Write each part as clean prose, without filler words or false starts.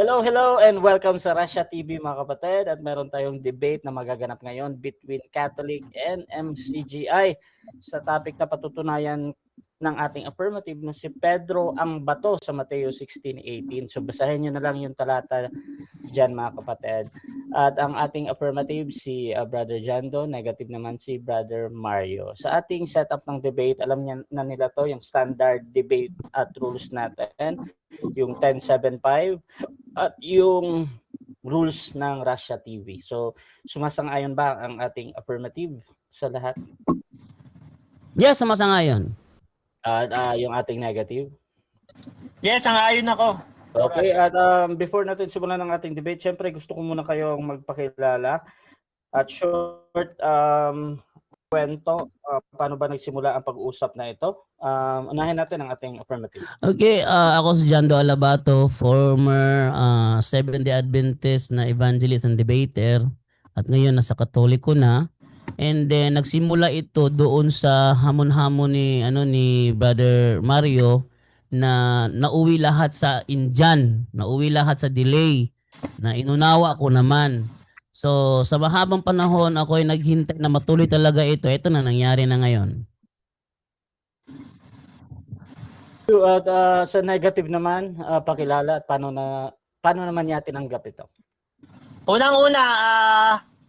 Hello, hello, and welcome sa Russia TV mga kapatid. At meron tayong debate na magaganap ngayon between Catholic and MCGI sa topic na patutunayan ng ating affirmative na si Pedro ang bato sa Mateo 16:18. So basahin nyo na lang yung talata dyan mga kapatid. At ang ating affirmative si Brother Jando, negative naman si Brother Mario. Sa ating setup ng debate, alam niya na nila to, yung standard debate at rules natin, yung 10.7.5 at yung rules ng Russia TV. So sumasang-ayon ba ang ating affirmative sa lahat? Yes, sumasang-ayon. At yung ating negative? Yes, sang-ayon ako. Okay, at before natin simulan ng ating debate, syempre gusto ko muna kayong magpakilala at short kwento paano ba nagsimula ang pag-uusap na ito. Unahin natin ang ating affirmative. Okay, ako si Jando Alabato, former Seventh-day Adventist na evangelist and debater at ngayon nasa Katoliko na. And then nagsimula ito doon sa hamon-hamon ni Brother Mario na nauwi lahat sa Indian, nauwi lahat sa delay, na inunawa ko naman. So sa mahabang panahon ako ay naghintay na matuloy talaga ito. Ito na nangyari na ngayon. At sa negative naman, pakilala at paano naman niya tinanggap ito? Unang-una,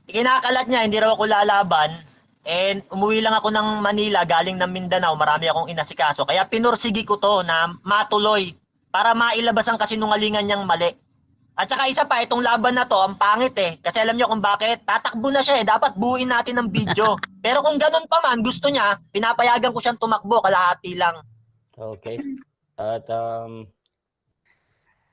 kinakalat niya, hindi raw ako lalaban. And umuwi lang ako ng Manila, galing ng Mindanao, marami akong inasikaso. Kaya pinursigi ko to na matuloy para mailabas ang kasinungalingan niyang mali. At saka isa pa, itong laban na to, ang pangit eh. Kasi alam niyo kung bakit? Tatakbo na siya eh. Dapat buuin natin ng video. Pero kung ganun pa man, gusto niya, pinapayagan ko siyang tumakbo, kalahati lang. Okay. At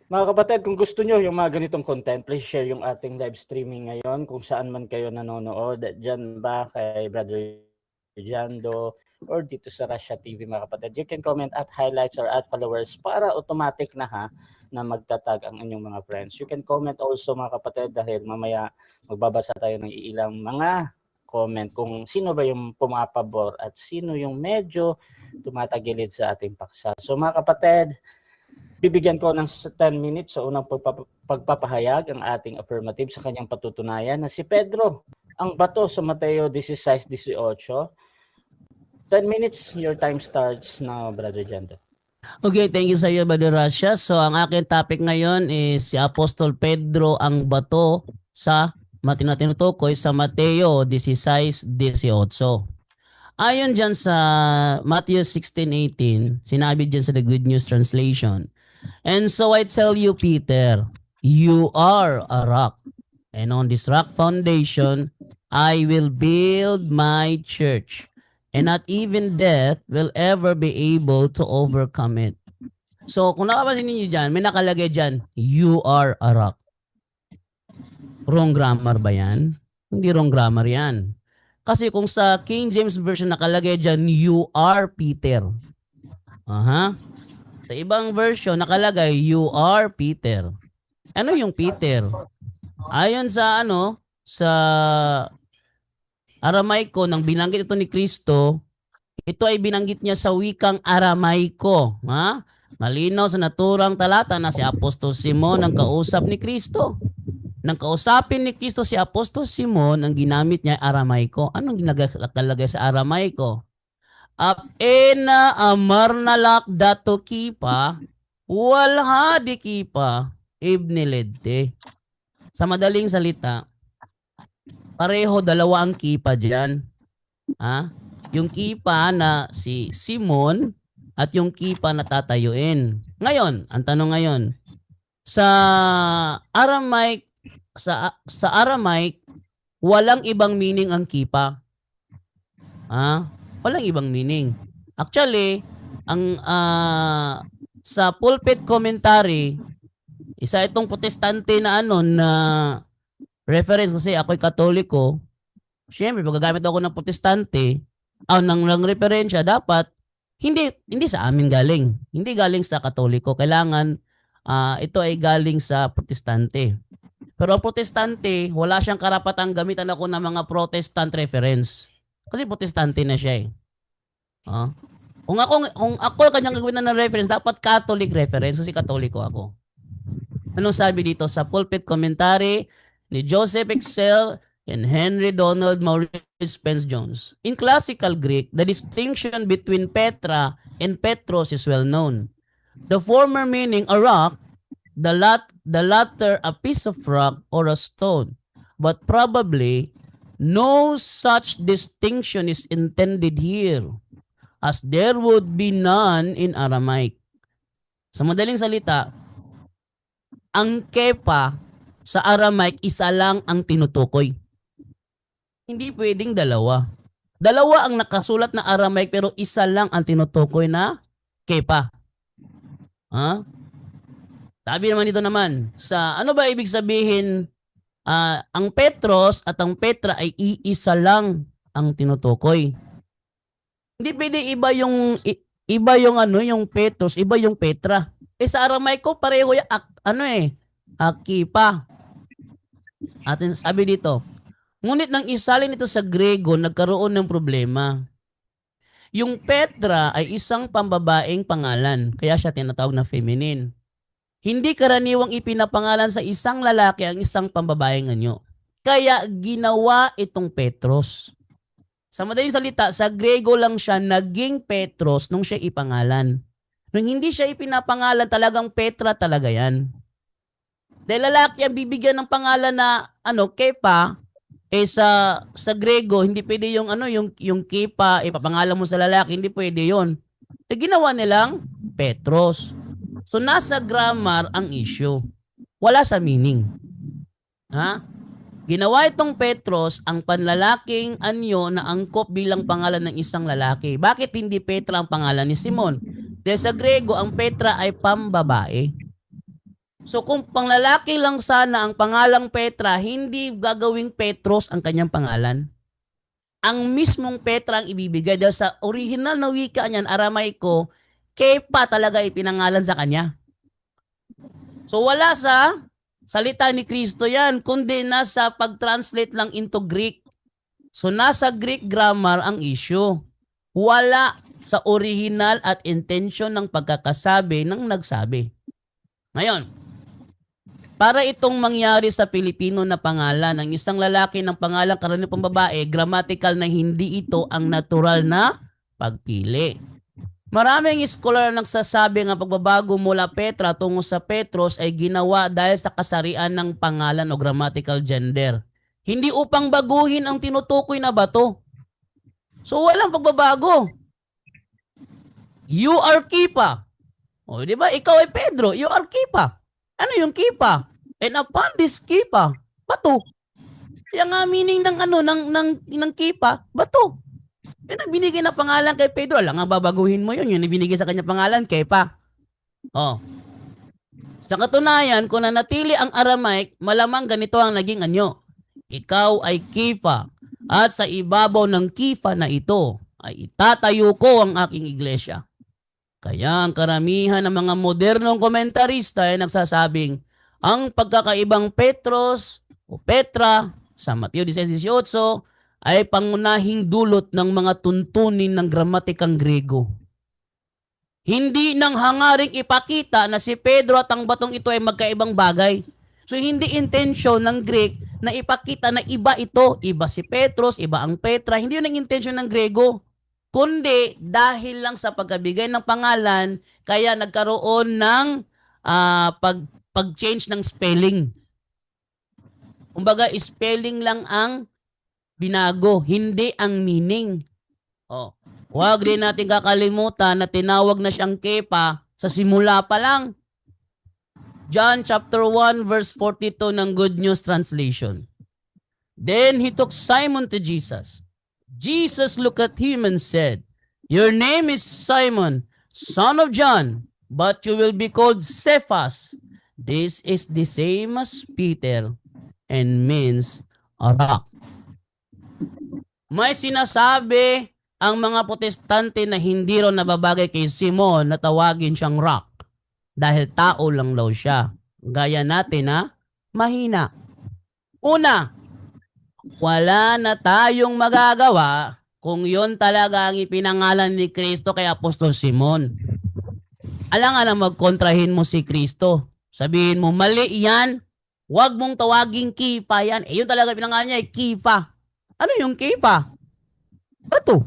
mga kapatid, kung gusto nyo yung mga ganitong content, please share yung ating live streaming ngayon kung saan man kayo nanonood. Dyan ba kay Brother Jando or dito sa Russia TV mga kapatid. You can comment at highlights or at followers para automatic na na magtatag ang inyong mga friends. You can comment also mga kapatid dahil mamaya magbabasa tayo ng ilang mga comment kung sino ba yung pumapabor at sino yung medyo tumatagilid sa ating paksa. So mga kapatid, bibigyan ko ng 10 minutes sa unang pagpapahayag ang ating affirmative sa kanyang patutunayan na si Pedro ang bato sa Mateo 16:18. 10 minutes, your time starts now, Brother Jando. Okay, thank you sa iyo, Brother Russia. So ang aking topic ngayon is si Apostol Pedro ang bato sa tinutukoy sa Mateo 16:18. Ayon dyan sa Matthew 16:18, sinabi dyan sa The Good News Translation, "And so I tell you, Peter, you are a rock, and on this rock foundation I will build my church, and not even death will ever be able to overcome it." So kung nakapansin niyo dyan, may nakalagay dyan, you are a rock. Wrong grammar ba yan? Hindi wrong grammar yan. Kasi kung sa King James Version nakalagay dyan, you are Peter. Sa ibang version nakalagay, you are Peter. Ano yung Peter? Ayon sa sa Aramaiko, nang binanggit ito ni Kristo, ito ay binanggit niya sa wikang Aramaiko. Malinaw sa naturang talata na si Apostol Simon ang kausap ni Kristo. Nang kausapin ni Kristo si Apostol Simon, ang ginamit niya ay Aramaiko. Anong nakalagay sa Aramaiko? Apena amarnalak dato kipa, walha di kipa, ibniledte. Sa madaling salita, pareho dalawa ang kipa dyan. Yung kipa na si Simon at yung kipa na tatayuin. Ngayon, ang tanong ngayon, sa Aramaic, sa Aramaic, walang ibang meaning ang kipa. Walang ibang meaning. Actually, ang sa pulpit commentary, isa itong protestante na na reference, kasi ako'y Katoliko. Siyempre, pag gagamit ako ng protestante, ng referensya, dapat hindi sa amin galing. Hindi galing sa Katoliko. Kailangan ito ay galing sa protestante. Pero ang protestante, wala siyang karapatang gamitan ako ng mga protestant reference. Kasi protestante na siya eh. Kung ako kanyang gagawin ng reference, dapat Catholic reference kasi Katoliko ako. Anong sabi dito sa pulpit commentary ni Joseph Excel and Henry Donald Maurice Spence Jones? In classical Greek, the distinction between Petra and Petros is well known. The former meaning a rock, the latter a piece of rock or a stone. But probably no such distinction is intended here, as there would be none in Aramaic. Sa madaling salita, ang kepa sa Aramaic isa lang ang tinutukoy. Hindi pwedeng dalawa. Dalawa ang nakasulat na Aramaic pero isa lang ang tinutukoy na kepa. Ha? Sabi naman dito naman, sa ano ba ibig sabihin ang Petros at ang Petra ay iisa lang ang tinutukoy. Hindi pwede iba yung ano yung Petros, iba yung Petra. Sa Aramaic ko pareho yung Akipa. At sabi dito, ngunit nang isalin ito sa Grego, nagkaroon ng problema. Yung Petra ay isang pambabaeng pangalan, kaya siya tinatawag na feminine. Hindi karaniwang ipinapangalan sa isang lalaki ang isang pambabaeng anyo. Kaya ginawa itong Petros. Sa madaling salita, sa Grego lang siya naging Petros nung siya ipangalan. Nung hindi siya ipinapangalan, talagang Petra talaga yan. Dahil lalaki ang bibigyan ng pangalan na Kepa, sa Grego, hindi pwede yung Kepa, ipapangalan mo sa lalaki, hindi pwede yon. Ginawa nilang Petros. So nasa grammar ang issue. Wala sa meaning. Ha? Ginawa itong Petros ang panlalaking anyo na angkop bilang pangalan ng isang lalaki. Bakit hindi Petra ang pangalan ni Simon? Dahil sa Grego, ang Petra ay pambabae. So kung panglalaki lang sana ang pangalang Petra, hindi gagawing Petros ang kanyang pangalan. Ang mismong Petra ang ibibigay dahil sa original na wika niyan, Aramaiko, Kepa talaga ipinangalan sa kanya. So wala sa salita ni Kristo yan, kundi nasa pag-translate lang into Greek. So nasa Greek grammar ang issue. Wala sa original at intention ng pagkakasabi ng nagsabi. Ngayon, para itong mangyari sa Pilipino na pangalan ng isang lalaki ng pangalan karaniwang babae, grammatical na hindi ito ang natural na pagpili. Maraming scholar nagsasabi nga pagbabago mula Petra tungo sa Petros ay ginawa dahil sa kasarian ng pangalan o grammatical gender. Hindi upang baguhin ang tinutukoy na bato. So walang pagbabago. You are Kipa. O di ba? Ikaw ay Pedro. You are Kipa. Ano yung Kipa? And upon this Kipa, bato. Yung meaning ng Kipa, bato. Yan ang binigay na pangalan kay Pedro. Alam nga babaguhin mo yun. Yun ang binigay sa kanya pangalan, Kepa. Sa katunayan, kung nanatili ang Aramaic, malamang ganito ang naging anyo. Ikaw ay Kefa. At sa ibabaw ng Kefa na ito, ay itatayo ko ang aking iglesia. Kaya ang karamihan ng mga modernong komentarista ay nagsasabing, ang pagkakaibang Petros o Petra sa Mateo 16:18 ay pangunahing dulot ng mga tuntunin ng gramatikang Grego. Hindi nang hangaring ipakita na si Pedro at ang batong ito ay magkaibang bagay. So hindi intention ng Greek na ipakita na iba ito, iba si Petros, iba ang Petra. Hindi yun ang intention ng Grego. Kundi dahil lang sa pagkabigay ng pangalan, kaya nagkaroon ng pag-change ng spelling. Kumbaga, spelling lang ang binago, hindi ang meaning. Huwag din natin kakalimutan na tinawag na siyang Kepa sa simula pa lang. John chapter 1 verse 42 ng Good News Translation. Then he took Simon to Jesus. Jesus looked at him and said, "Your name is Simon, son of John, but you will be called Cephas." This is the same as Peter and means a rock. May sinasabi ang mga protestante na hindi raw nababagay kay Simon na tawagin siyang rock dahil tao lang daw siya. Gaya natin na mahina. Una, wala na tayong magagawa kung yon talaga ang ipinangalan ni Kristo kay Apostol Simon. Alangan na magkontrahin mo si Kristo. Sabihin mo, mali yan. Huwag mong tawaging Kefa yan. Eh, yun talaga pinangalan niya, Kefa. Ano yung Kefa? Bato.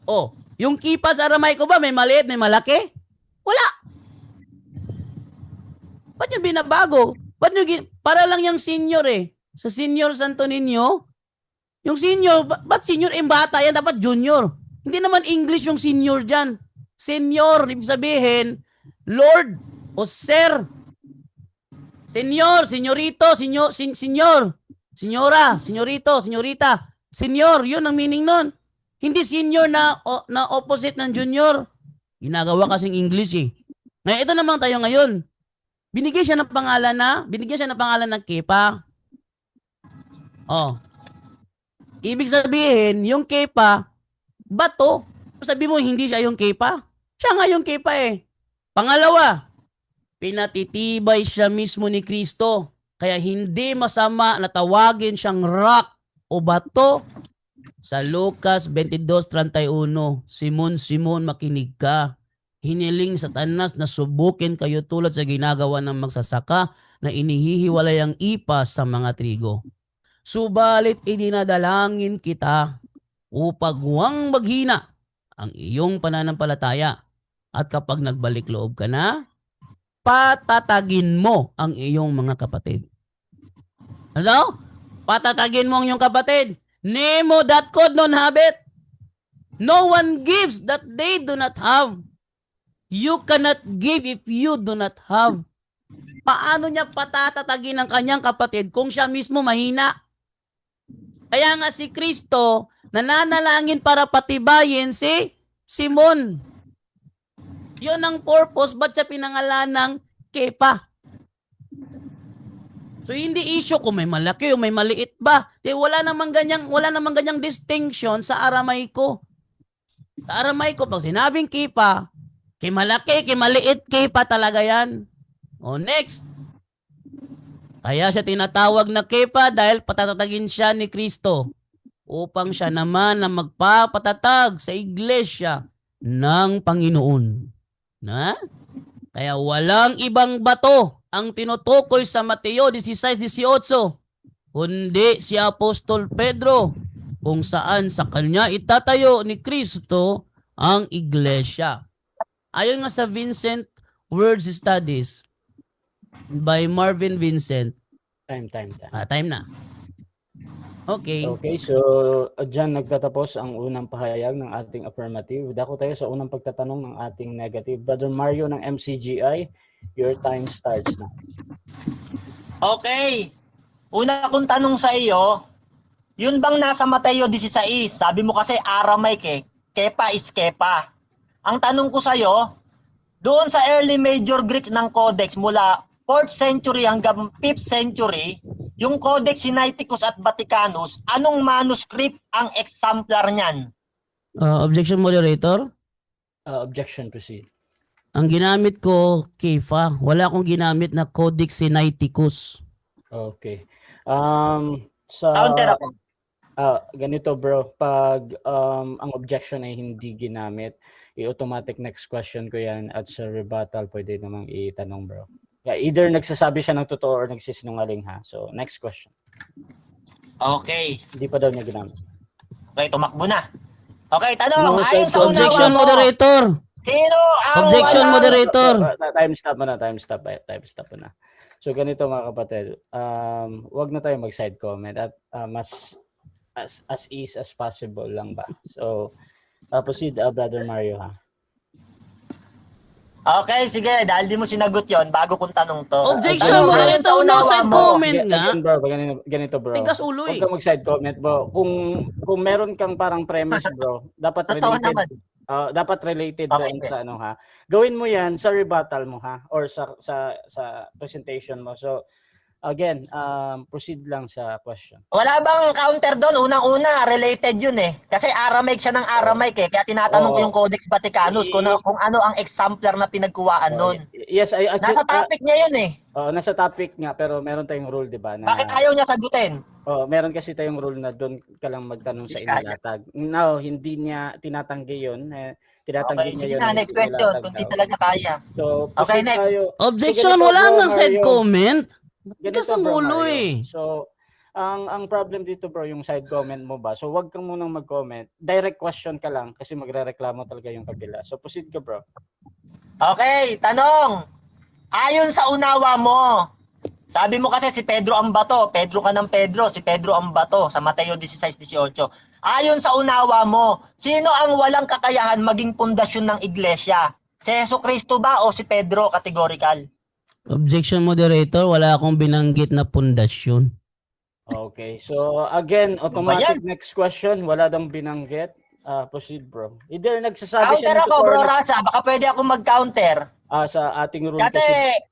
Oh, yung Kefa sa Aramaico ba, may maliit, may malaki? Wala. Ba't yung binabago? Para lang yung senior eh. Sa Senior Santo Niño, yung senior, ba't senior? Bata yan, dapat junior. Hindi naman English yung senior dyan. Senior, ibig sabihin, Lord o Sir. Senior, senyorito, senior, senyora, senyorito, senyorita. Senior, yun ang meaning nun. Hindi senior na opposite ng junior. Ginagawa kasing English eh. Ngayon, ito naman tayo ngayon. Binigyan siya ng pangalan ng Kepa. Oh. Ibig sabihin, yung Kepa, bato. Sabi mo, hindi siya yung Kepa. Siya nga yung Kepa eh. Pangalawa, pinatitibay siya mismo ni Kristo. Kaya hindi masama na tawagin siyang rock o bato. Sa Lucas 22:31, Simon, Simon, makinig ka. Hiniling Satanas na subukin kayo tulad sa ginagawa ng magsasaka na inihihiwalay ang ipas sa mga trigo. Subalit idinadalangin kita upang huwag maghina ang iyong pananampalataya. At kapag nagbalik loob ka na, patatagin mo ang iyong mga kapatid. Ano? Patatagin mo ang iyong kapatid. Nemo that could not have it. No one gives that they do not have. You cannot give if you do not have. Paano niya patatatagin ang kanyang kapatid kung siya mismo mahina? Kaya nga si Kristo nananalangin para patibayin si Simon. Yun ang purpose, ba't siya pinangalan ng Kepa? So hindi issue kung may malaki o may maliit ba. Wala namang ganyang distinction sa Aramaico. Sa Aramaico, pag sinabing Kepa, kay malaki, kay maliit, Kepa talaga yan. O next. Kaya siya tinatawag na Kepa dahil patatatagin siya ni Kristo upang siya naman na magpapatatag sa iglesia ng Panginoon. Na? Kaya walang ibang bato ang tinutukoy sa Mateo 16:18, kundi si Apostol Pedro, kung saan sa kanya itatayo ni Kristo ang iglesia. Ayon nga sa Vincent Words Studies by Marvin Vincent. Time. Time na. Okay. Okay, so dyan nagtatapos ang unang pahayag ng ating affirmative. Dako tayo sa unang pagtatanong ng ating negative. Brother Mario ng MCGI, your time starts na. Okay. Una kong tanong sa iyo, yun bang nasa Mateo 16? Sabi mo kasi Aramaic eh. Kepa is Kepa. Ang tanong ko sa iyo, doon sa early major Greek ng Codex mula 4th century hanggang 5th century, yung Codex Sinaiticus at Vaticanus, anong manuscript ang exemplar niyan? Objection, moderator. Objection, proceed. Ang ginamit ko, Kefa. Wala akong ginamit na Codex Sinaiticus. Okay. Counter ako. Ganito bro, pag ang objection ay hindi ginamit, i-automatic next question ko yan at sa rebuttal pwede namang itanong bro. Yeah, either nagsasabi siya ng totoo or nagsisinungaling ha. So next question. Okay. Hindi pa daw niya ginamit. Okay, tumakbo na. Okay, tanong. No, Ayon sa Objection, unawa mo, moderator. sino ang Objection, walang... moderator. Time stop na. So ganito mga kapatid, wag na tayo mag-side comment at mas as easy as possible lang ba. So proceed, Brother Mario ha. Okay, sige. Dahil di mo sinagot yon bago kong tanong to. Objection, moderator. No side comment nga. Again, bro, ganito bro. Tigas ulo Huwag eh. kang mag-side comment bro. Kung meron kang parang premise bro, dapat Totoo related. naman. Dapat related Okay. doon sa ano ha. Gawin mo 'yan sa rebuttal mo ha or sa presentation mo. So again, proceed lang sa question. Wala bang counter doon? Unang-una, related yun eh. Kasi Aramaic siya ng Aramaic eh. Kaya tinatanong ko yung Codex Vaticanus kung ano ang exemplar na pinagkuhaan nun. Yes, Nasa topic niya yun eh. nasa topic nga, pero meron tayong rule, di ba? Na, Bakit ayaw niya sagutin? meron kasi tayong rule na doon ka lang magtanong sa inilatag. Now, hindi niya tinatanggi yun. Tinatanggi niya Sige yun. na, next question. Kung di talaga kaya. So, Okay, proceed next. tayo. Objection, So, ganito, wala bro, nang side Mario. comment. Ganito, Kasi ang bro, ulo Mario. eh. So, ang problem dito, bro, yung side comment mo ba? So, wag kang munang mag-comment. Direct question ka lang kasi magrereklamo talaga yung kabila. So, proceed ka, bro. Okay, tanong. Ayon sa unawa mo, sabi mo kasi si Pedro ang bato. Pedro ka ng Pedro, si Pedro ang bato sa Mateo 16:18. Ayon sa unawa mo, sino ang walang kakayahan maging pundasyon ng iglesia? Si Jesucristo ba o si Pedro? Categorical. Objection, moderator, wala akong binanggit na pundasyon. Okay. So, again, automatic next question. Wala dang binanggit. Proceed, bro. Either nagsasabi Counter siya ako, bro Rasa. Baka pwede ako mag-counter. Sa ating rule. Kasi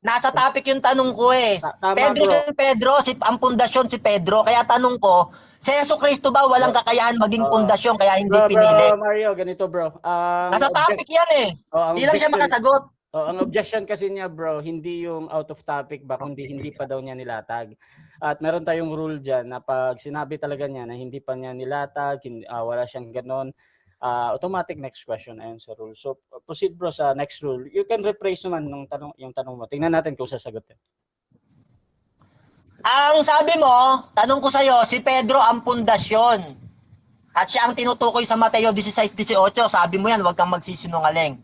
nasa topic yung tanong ko eh. Tama, Pedro bro. yung Pedro, ang pundasyon si Pedro. Kaya tanong ko, si Jesucristo ba walang kakayahan maging pundasyon kaya hindi pinili? Bro, Mario, ganito, bro. Nasa topic yan eh. Hindi lang siya makasagot. Ang objection kasi niya, bro, hindi yung out of topic ba, kundi hindi pa daw niya nilatag. At meron tayong rule dyan na pag sinabi talaga niya na hindi pa niya nilatag, wala siyang ganon, automatic next question ayon sa rule. So, proceed, bro, sa next rule. You can rephrase naman yung tanong mo. Tingnan natin kung sasagutin. Ang sabi mo, tanong ko sa'yo, si Pedro ang pundasyon. At siya ang tinutukoy sa Mateo 16:18. Sabi mo yan, huwag kang magsisinungaling.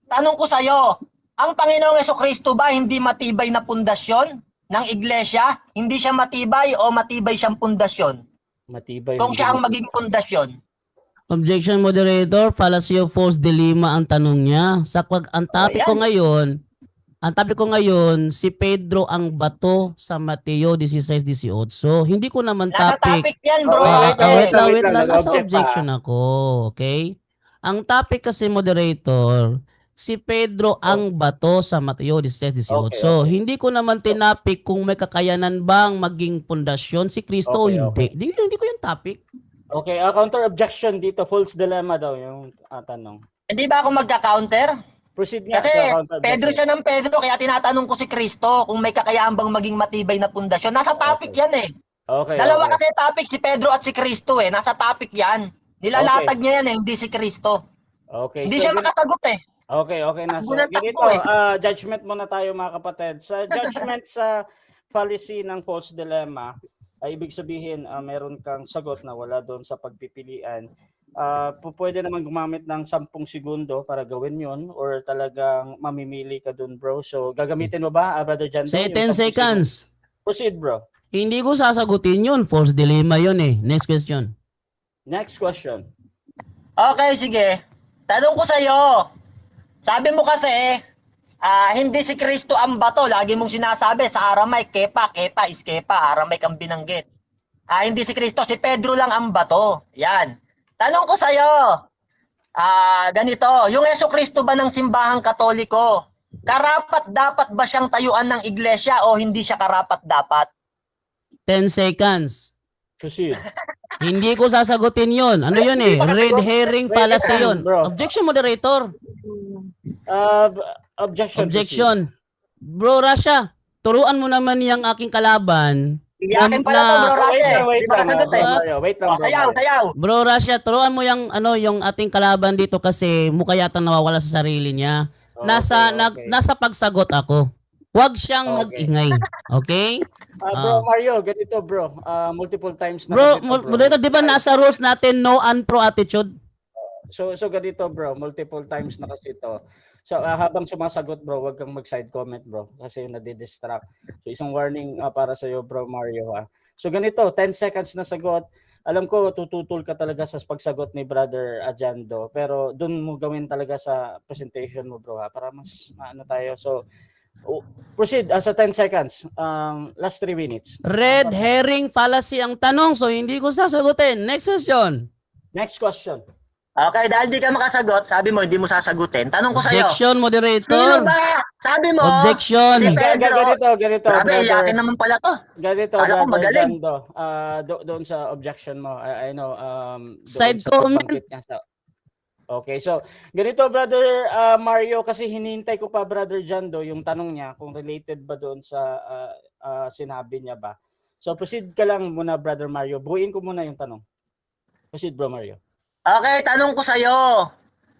Tanong ko sa'yo, ang Panginoong Jesucristo ba hindi matibay na pundasyon ng iglesia? Hindi siya matibay o matibay siyang pundasyon? Matibay. Kung siya ang maging pundasyon. Objection, moderator, fallacy of false dilemma ang tanong niya. Ang topic ko ngayon, si Pedro ang bato sa Mateo 16:18. Hindi ko naman Nasa topic yan, bro. Wait lang. Nasa objection ako. Okay? Ang topic kasi, moderator, si Pedro ang bato sa Mateo 16:18. Okay. Hindi ko naman tinapik kung may kakayanan bang maging pundasyon si Kristo o hindi. Hindi ko yung topic. Okay, counter objection dito, false dilemma daw yung tanong. Hindi ba ako magka-counter? Proceed nga Kasi sa counter Pedro siya ng Pedro, kaya tinatanong ko si Kristo kung may kakayahan bang maging matibay na pundasyon. Nasa topic yan eh. Okay. Dalawa kasi topic, si Pedro at si Kristo eh. Nasa topic yan. Nilalatag niya yan eh, hindi si Kristo. Okay. Hindi siya makasagot eh. Okay na. So, ganito, judgment muna tayo mga kapatid. Sa judgment sa fallacy ng false dilemma, ay ibig sabihin meron kang sagot na wala doon sa pagpipilian. Pwede naman gumamit ng 10 segundo para gawin yon or talagang mamimili ka doon, bro. So, gagamitin mo ba, Brother Jando? Say 10 seconds. Proceed, bro. Hindi ko sasagutin yun. False dilemma yun eh. Next question. Next question. Okay, sige. Tanong ko sa'yo. Sabi mo kasi, hindi si Kristo ang bato. Lagi mong sinasabi sa Aramaic, kepa is kepa. Aramaic ang binanggit. Hindi si Kristo, si Pedro lang ang bato. Yan. Tanong ko sa'yo, ganito, yung Jesucristo ba ng simbahang katoliko, karapat dapat ba siyang tayuan ng iglesia o hindi siya karapat dapat? 10 seconds. Proceed. Hindi ko sasagutin yun. Ano yun eh? Red herring fallacy yun. Objection, moderator. Objection. Bro, Rasha, turuan mo naman yung aking kalaban. Iyakin pala to, bro, Rasha. Wait lang, bro. Sayaw. Bro, Rasha, turuan mo yung ating kalaban dito kasi mukha yata nawawala sa sarili niya. Nasa pagsagot ako. Huwag siyang mag-ingay. Okay? Bro, Mario, ganito, bro. Multiple times na. Bro, moderator, di ba nasa rules natin no and pro attitude? So ganito, bro. Multiple times na kasi ito. So habang sumasagot, bro, wag kang mag-side comment, bro, kasi nadidistract. So isang warning para sa iyo, bro Mario, ha. So ganito, 10 seconds na sagot. Alam ko tututol ka talaga sa pagsagot ni Brother Ajando, pero doon mo gawin talaga sa presentation mo, bro, ha, para mas tayo. So proceed sa 10 seconds. Last 3 minutes. Red herring fallacy ang tanong, so hindi ko sasagutin. Next question. Next question. Okay, dahil di ka makasagot, sabi mo hindi mo sasagutin. Tanong ko sa'yo. Objection, Sino moderator. ba? Sabi mo, Objection. si Pedro. Ganito, Grabe, brother. iyakin naman pala to. Ganito, Kala ko brother magaling. Jando. Doon sa objection mo, I know, doon Side sa comment. pagbanggit niya sa... Okay, so ganito, brother Mario, kasi hinihintay ko pa, brother Jando, yung tanong niya kung related ba doon sa sinabi niya ba. So proceed ka lang muna, brother Mario. Buuin ko muna yung tanong. Proceed, bro Mario. Okay, tanong ko sa'yo.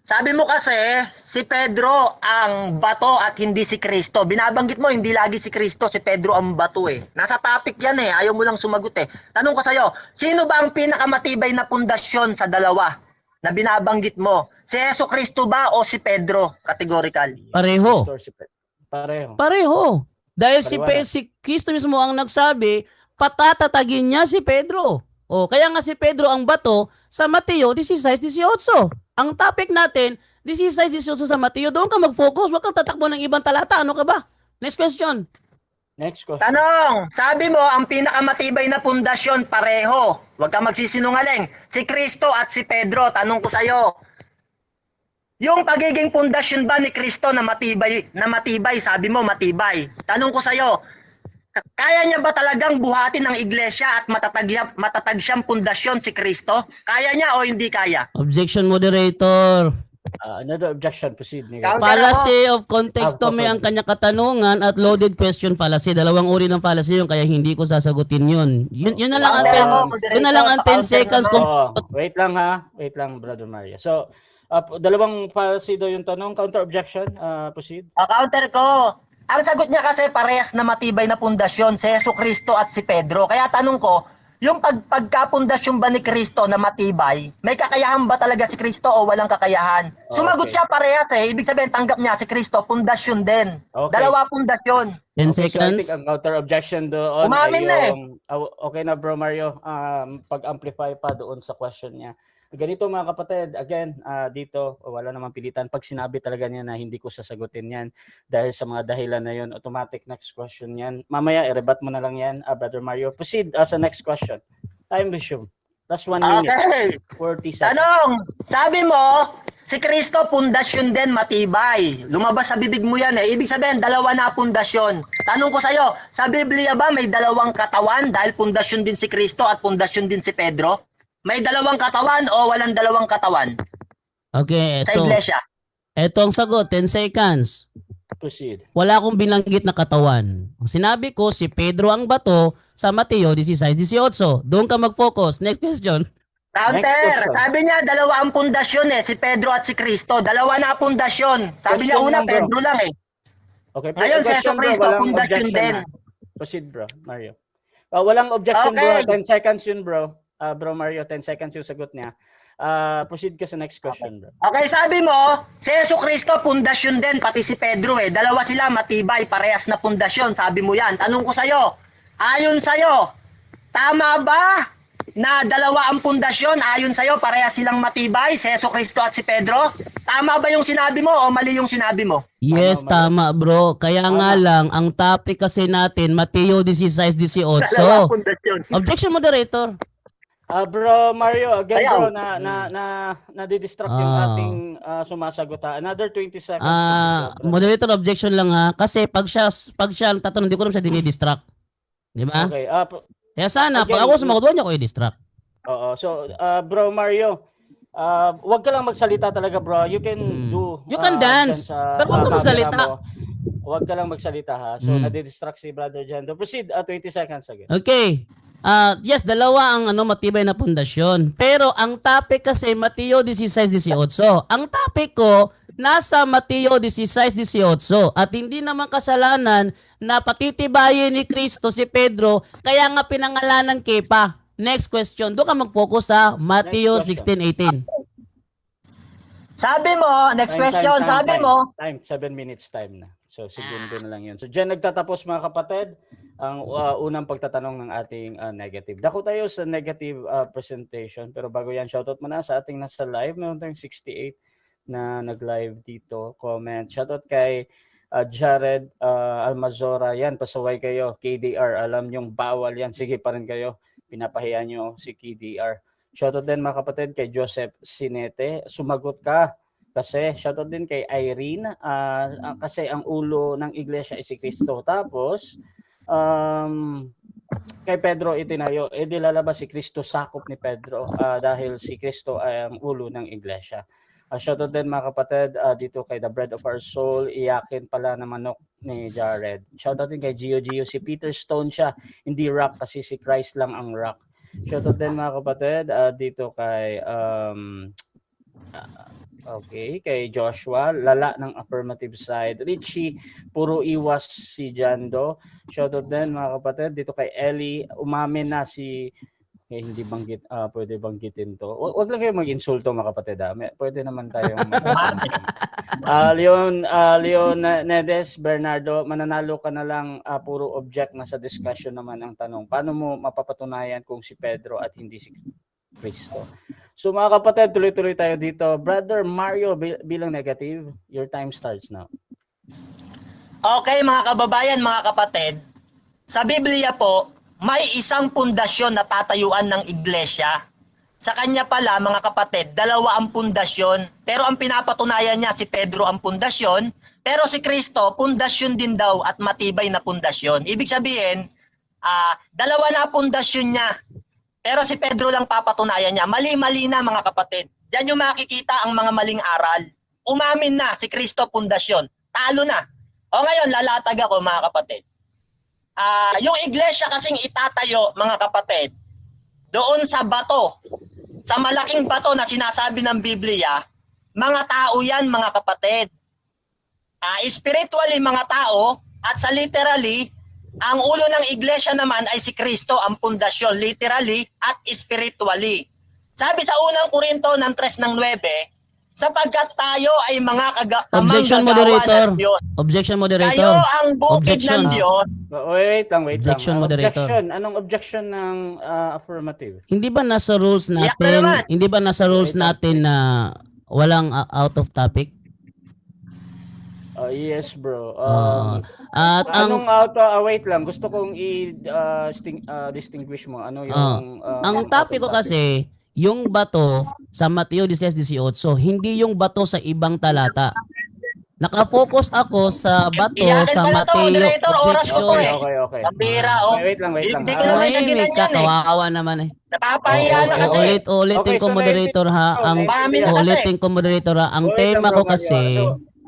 Sabi mo kasi, si Pedro ang bato at hindi si Kristo. Binabanggit mo, hindi lagi si Kristo, si Pedro ang bato eh. Nasa topic yan eh, ayaw mo lang sumagot eh. Tanong ko sa'yo, sino ba ang pinakamatibay na pundasyon sa dalawa na binabanggit mo? Si Yeso Kristo ba o si Pedro? Categorical. Pareho. Pareho. Pareho. Dahil si Paliwanag. Kristo mismo ang nagsabi, patatatagin niya si Pedro. O, kaya nga si Pedro ang bato sa Mateo 16:18. Ang topic natin, 16:18 sa Mateo, doon ka mag-focus. Huwag kang tatakbo ng ibang talata. Ano ka ba? Next question. Next question. Tanong, sabi mo, ang pinakamatibay na pundasyon pareho. Huwag kang magsisinungaling. Si Kristo at si Pedro, tanong ko sa'yo. Yung pagiging pundasyon ba ni Kristo na matibay, sabi mo matibay. Tanong ko sa'yo, kaya niya ba talagang buhatin ang iglesia at matatag siyang pundasyon si Kristo? Kaya niya o hindi kaya? Objection, moderator. Another objection, proceed. Counter Fallacy of context to may ang Pwede. kanya katanungan at loaded question fallacy. Dalawang uri ng fallacy yun, kaya hindi ko sasagutin yun. Yun na lang ang Counter 10, ako, yun na lang ang 10 moderator, seconds naman. kung Wait lang ha. Wait lang, brother Mario. So, dalawang fallacy daw yung tanong. Counter objection, proceed. Counter ko. Ang sagot niya kasi parehas na matibay na pundasyon si Yeso Kristo at si Pedro. Kaya tanong ko, yung pagkapundasyon ba ni Kristo na matibay, may kakayahan ba talaga si Kristo o walang kakayahan? Sumagot Okay. siya parehas eh. Ibig sabihin, tanggap niya si Kristo, pundasyon din. Okay. Dalawa pundasyon. 10 So I seconds. think ang counter objection doon Umamin na eh. okay na, bro Mario, pag-amplify pa doon sa question niya. Ganito mga kapatid, again, dito wala namang pilitan. Pag sinabi talaga niya na hindi ko sasagutin yan dahil sa mga dahilan na yun, automatic next question yan. Mamaya, i-rebat mo na lang yan, brother Mario. Proceed sa next question. Time resume. Last 1 minute, Okay. 40 seconds. Tanong, sabi mo, si Kristo pundasyon din matibay. Lumabas sa bibig mo yan eh. Ibig sabihin, dalawa na pundasyon. Tanong ko sa'yo, sa Biblia ba may dalawang katawan dahil pundasyon din si Kristo at pundasyon din si Pedro? May dalawang katawan o walang dalawang katawan Okay, sa ito. iglesia? Ito ang sagot, 10 seconds. Proceed. Wala akong binanggit na katawan. Ang sinabi ko, si Pedro ang bato sa Mateo 16:18. Doon ka mag-focus. Next question. Counter, question. sabi niya dalawa ang pundasyon eh, si Pedro at si Kristo. Dalawa na pundasyon. Sabi niya Question una, lang, bro. Pedro lang eh. Okay, Ngayon, si question, Yeso Kristo, walang pundasyon objection din. na. Proceed, bro, Mario. Walang objection, Okay. bro. 10 seconds yun, bro. Bro Mario, 10 seconds yung sagot niya. Proceed ka sa next question, bro. Okay, sabi mo, si Yeso Kristo, pundasyon din, pati si Pedro eh. Dalawa sila matibay, parehas na pundasyon, sabi mo yan. Tanong ko sa'yo, ayon sa'yo, tama ba na dalawa ang pundasyon? Ayon sa'yo, parehas silang matibay, si Yeso Kristo at si Pedro? Tama ba yung sinabi mo o mali yung sinabi mo? Yes, tama bro. Kaya nga Tama. lang, ang topic kasi natin, Mateo 16:18. Dalawa pundasyon. Objection, moderator. Bro Mario, again, Ayaw. bro, nadidistract yung ating sumasagot ha. Another 20 seconds. proceed, bro. Moderator, objection lang ha. Kasi pag siya ang tatanong, hindi ko naman siya dinidistract. Di ba? Okay. Kaya sana, Again, pag ako sumagot, huwag niya ko i-distract. Oo. So, bro Mario, wag ka lang magsalita talaga, bro. You can do. You can dance, dyan sa, pero wag ka camera magsalita. mo. Wag ka lang magsalita ha. So, nadidistract si Brother Jando. Proceed, 20 seconds again. Okay. Yes, dalawa ang matibay na pundasyon. Pero ang topic kasi Mateo 16:18. Ang topic ko nasa Mateo 16:18 at hindi naman kasalanan na patitibayin ni Kristo si Pedro kaya nga pinangalanan Kepa. Next question. Doon ka mag-focus sa Mateo Next question. 16:18. Sabi mo, next question, sabi mo, Time, 7 minutes time na. So, segundo na lang yun. So, dyan nagtatapos mga kapatid ang unang pagtatanong ng ating negative. Dako tayo sa negative presentation. Pero bago yan, shoutout muna sa ating nasa live. Meron tayong 68 na nag-live dito. Comment. Shoutout kay Jared Almazora. Yan, pasaway kayo. KDR, alam nyong bawal yan. Sige pa rin kayo. Pinapahiya nyo si KDR. Shoutout din mga kapatid kay Joseph Sinete. Sumagot ka kasi. Shoutout din kay Irene. Kasi ang ulo ng iglesia ay si Kristo. Tapos, kay Pedro itinayo, di lalabas si Kristo sakop ni Pedro dahil si Kristo ay ang ulo ng iglesia. Shoutout din mga kapatid dito kay The Bread of Our Soul, iyakin pala na manok ni Jared. Shoutout din kay Gio, si Peter Stone siya, hindi rock kasi si Christ lang ang rock. Shoutout din mga kapatid dito kay kay Joshua, lala ng affirmative side. Richie, puro iwas si Jando. Shoutout din mga kapatid dito kay Ellie, umamin na si hindi banggit, pwede banggitin to. Wag lang kayo mag-insulto mga kapatid. Pwede naman tayong Leon Nedes, Bernardo, mananalo ka na lang, puro object na sa discussion naman ang tanong. Paano mo mapapatunayan kung si Pedro at hindi si Kristo? So mga kapatid, tuloy-tuloy tayo dito. Brother Mario, bilang negative, your time starts now. Okay mga kababayan, mga kapatid, sa Biblia po, may isang pundasyon na tatayuan ng iglesia. Sa kanya pala, mga kapatid, dalawa ang pundasyon. Pero ang pinapatunayan niya, si Pedro ang pundasyon. Pero si Kristo, pundasyon din daw at matibay na pundasyon. Ibig sabihin, dalawa na pundasyon niya. Pero si Pedro lang papatunayan niya. Mali-mali na mga kapatid. Diyan yung makikita ang mga maling aral. Umamin na si Kristo pundasyon. Talo na. O ngayon, lalatag ako mga kapatid. Yung iglesia kasing itatayo, mga kapatid, doon sa bato, sa malaking bato na sinasabi ng Biblia, mga tao yan, mga kapatid. Spiritually, mga tao, at sa literally, ang ulo ng iglesia naman ay si Kristo, ang pundasyon, literally at spiritually. Sabi sa unang Korinto ng 3:9, sapagkat tayo ay mga Objection, moderator. Objection, moderator. Kayo ang bukid Objection. ng Diyos. Wait lang. Objection, moderator. Objection. Anong objection ng affirmative? Hindi ba nasa rules Iyak na natin? naman. Hindi ba nasa rules Wait lang. natin na walang out of topic? Yes, bro. At ang Anong wait lang. Gusto kong distinguish mo. Ano yung... ang topic ko kasi, yung bato sa Mateo 16:18, hindi yung bato sa ibang talata. Nakafocus ako sa bato Iyakin sa pala to, Mateo. moderator. Oras ko to eh. Okay. Pambira, oh. Wait lang. Hindi ko naman kaginan yan eh. Kawawa naman eh. Napapahiya na kasi. Ulitin Okay, ko so moderator ha. Ang Mami na kasi. ulitin ko moderator ha. Ang Wait lang, tema bro, ko Mario. kasi,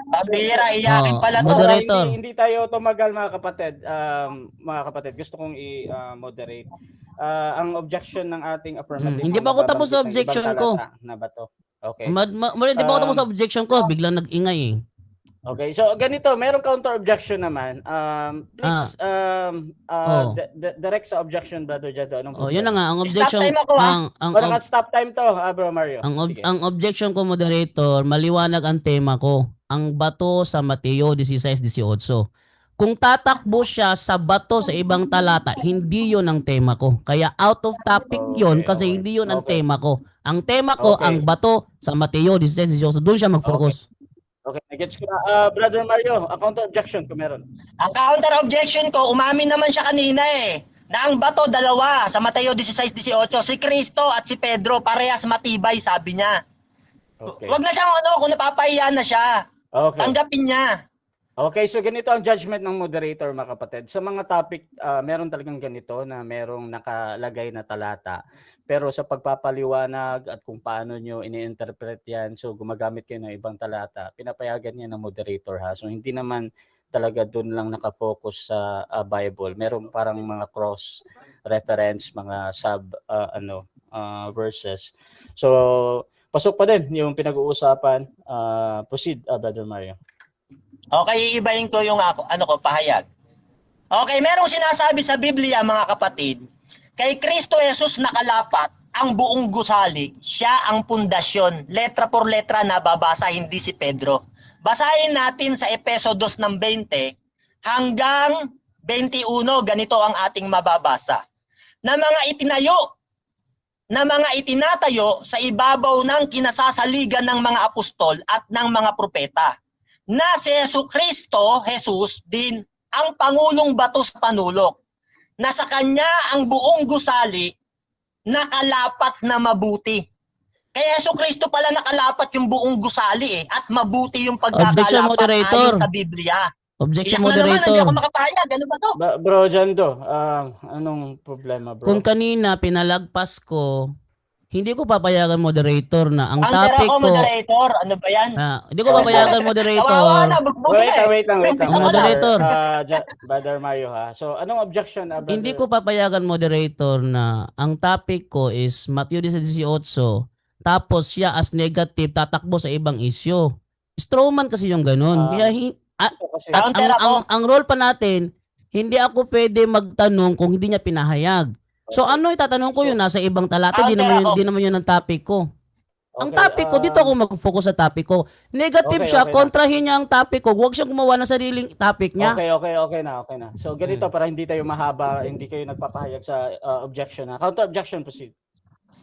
Pambira, iyakin pala to. Moderator. Hindi tayo tumagal mga kapatid. Mga kapatid, gusto kong i-moderate. Ang objection ng ating affirmative. hindi pa ako tapos sa objection ko. Na bato. Okay. Hindi pa ako tapos sa objection ko. Biglang nag-ingay eh. Okay, so ganito, merong counter objection naman. Please direct sa objection, Brother Jado. Yun na nga, ang objection time ako, stop time to, bro Mario. Sige. ang objection ko, moderator, maliwanag ang tema ko. Ang bato sa Mateo 16:18. Kung tatakbo siya sa bato sa ibang talata, hindi yun ang tema ko. Kaya out of topic yun kasi hindi yun ang tema ko. Ang tema ko, ang bato sa Mateo 16:18. Doon siya mag-focus. Okay, nag-gets ko na. Brother Mario, a counter objection kung meron. Ang counter objection ko, umamin naman siya kanina eh. Na ang bato dalawa sa Mateo 16:18, si Kristo at si Pedro parehas matibay, sabi niya. Okay. Wag na siyang kung napapahiya na siya. Okay. Tanggapin niya. Okay, so ganito ang judgment ng moderator, mga kapatid. Sa mga topic, meron talagang ganito na merong nakalagay na talata. Pero sa pagpapaliwanag at kung paano nyo ini-interpret yan, so gumagamit kayo ng ibang talata, pinapayagan niya ng moderator ha. So hindi naman talaga doon lang nakafocus sa Bible. Meron parang mga cross reference, mga verses. So pasok pa din yung pinag-uusapan. Proceed, Brother Mario. Okay, iibahin ko yung pahayag. Okay, merong sinasabi sa Biblia, mga kapatid, kay Kristo Jesus nakalapat ang buong gusali, siya ang pundasyon. Letra por letra na babasa, hindi si Pedro. Basahin natin sa Efeso 2:20 hanggang 21, ganito ang ating mababasa. Na mga itinatayo sa ibabaw ng kinasasaligan ng mga apostol at ng mga propeta, na si Jesucristo, Jesus din ang pangulong bato sa panulok, na sa kanya ang buong gusali nakalapat na mabuti. Kaya Yesu Kristo pala nakalapat yung buong gusali at mabuti yung Objection, pagkakalapat moderator. ayon sa Biblia. Objection, Iyak na naman, hindi moderator. ako makapayag. Ano ba to? Bro Jando, anong problema, bro? Kung kanina pinalagpas ko, hindi ko papayagan, moderator, na ang Counter topic ako, ko... moderator. Ano ba yan? Hindi ko papayagan, Kawawa moderator. na, bugbog na eh. Wait lang. Bendito ka na. Moderator. Brother Mario, ha? So, anong objection, brother? Hindi ko papayagan, moderator, na ang topic ko is Matthew 18, tapos siya as negative tatakbo sa ibang issue. Strawman kasi yung ganun. Kaya Kasi, at Counter ako. ang role pa natin, hindi ako pwede magtanong kung hindi niya pinahayag. So ano itatanong ko yun? Nasa ibang talata, di naman yun ang topic ko. Ang topic ko, dito ako mag-focus sa topic ko. Negative Okay, siya, okay na. kontrahin niya ang topic ko. Huwag siyang gumawa ng sariling topic niya. Okay na. So, ganito, para hindi tayo mahaba, hindi kayo nagpapahayag sa objection, ha? Counter objection, proceed.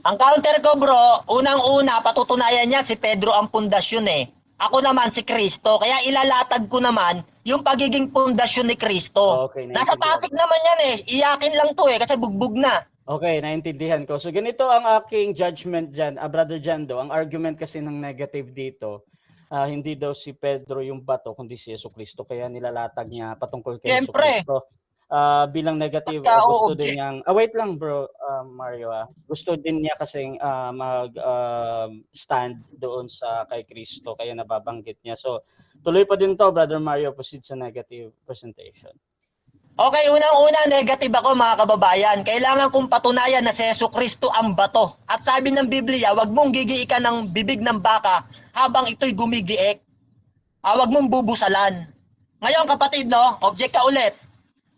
Ang counter ko, bro, unang-una, patutunayan niya si Pedro ang pundasyon eh. Ako naman si Kristo. Kaya ilalatag ko naman yung pagiging pundasyon ni Kristo. Okay, Nasa naintindihan. topic naman yan eh. Iyakin lang to eh kasi bugbog na. Okay, naintindihan ko. So, ganito ang aking judgment dyan. Brother Jando, ang argument kasi ng negative dito, hindi daw si Pedro yung bato, kundi si Yesu Cristo. Kaya nilalatag niya patungkol kay Yesu Siyempre. Cristo. Bilang negative, Pagka gusto o-object. din niyang... wait lang, bro, Mario. Gusto din niya kasing mag-stand doon sa kay Cristo. Kaya nababanggit niya. So, tuloy pa din to, Brother Mario. Proceed sa negative presentation. Okay, unang-una, negative ako mga kababayan. Kailangan kong patunayan na si Yesu Kristo ang bato. At sabi ng Biblia, wag mong gigiikan ng bibig ng baka habang ito'y gumigiik. Wag mong bubusalan. Ngayon kapatid, no, object ka ulit.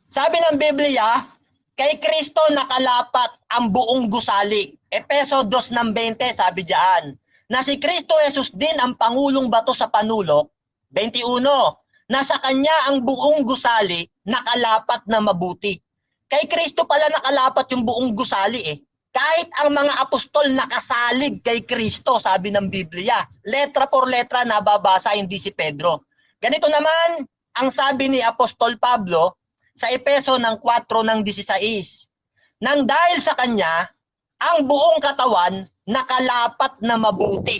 Sabi ng Biblia, kay Kristo nakalapat ang buong gusali. Efeso 2:20, sabi diyan. Na si Kristo Jesus din ang pangulong bato sa panulok. 21. Na sa kanya ang buong gusali nakalapat na mabuti. Kay Kristo pala nakalapat yung buong gusali eh. Kahit ang mga apostol nakasalig kay Kristo, sabi ng Biblia. Letra por letra nababasa, hindi si Pedro. Ganito naman ang sabi ni Apostol Pablo sa Efeso ng 4:16. Nang dahil sa kanya, ang buong katawan nakalapat na mabuti.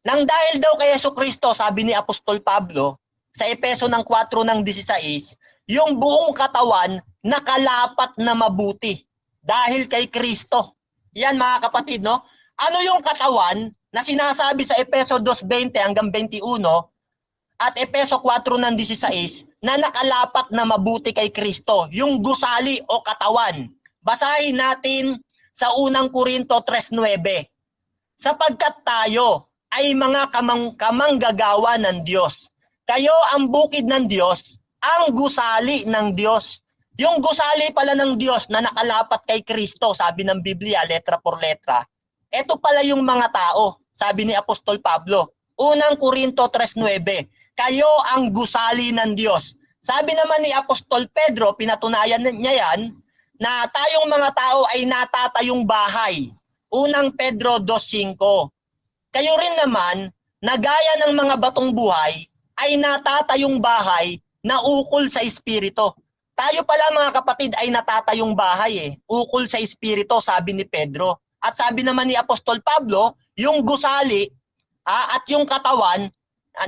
Nang dahil daw kay Yesu Kristo, sabi ni Apostol Pablo, sa Efeso ng 4:16, yung buong katawan nakalapat na mabuti dahil kay Kristo. Yan mga kapatid, no? Ano yung katawan na sinasabi sa Efeso 2:20 hanggang 21 at Efeso 4:16 na nakalapat na mabuti kay Kristo? Yung gusali o katawan. Basahin natin sa unang Korinto 3:9. Sapagkat tayo ay mga kamanggagawa ng Diyos. Kayo ang bukid ng Diyos, ang gusali ng Diyos. Yung gusali pala ng Diyos na nakalapat kay Kristo, sabi ng Biblia, letra por letra. Ito pala yung mga tao, sabi ni Apostol Pablo. Unang Korinto 3:9, kayo ang gusali ng Diyos. Sabi naman ni Apostol Pedro, pinatunayan niya yan, na tayong mga tao ay natatayong bahay. Unang Pedro 2:5. Kayo rin naman, na gaya ng mga batong buhay, ay natatayong bahay na ukol sa Espiritu. Tayo pala mga kapatid ay natatayong bahay ukol sa Espiritu, sabi ni Pedro. At sabi naman ni Apostol Pablo, yung gusali at yung katawan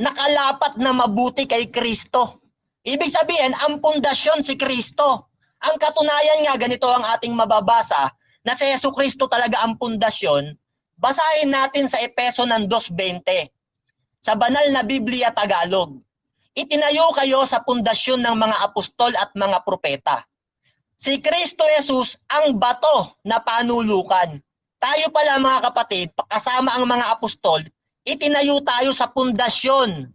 nakalapat na mabuti kay Kristo. Ibig sabihin, ang pundasyon si Kristo. Ang katunayan nga, ganito ang ating mababasa, na si Yesu Kristo talaga ang pundasyon. Basahin natin sa Efeso ng 2:20. Sa banal na Biblia Tagalog, itinayo kayo sa pundasyon ng mga apostol at mga propeta. Si Kristo Jesus ang bato na panulukan. Tayo pala mga kapatid, kasama ang mga apostol, itinayo tayo sa pundasyon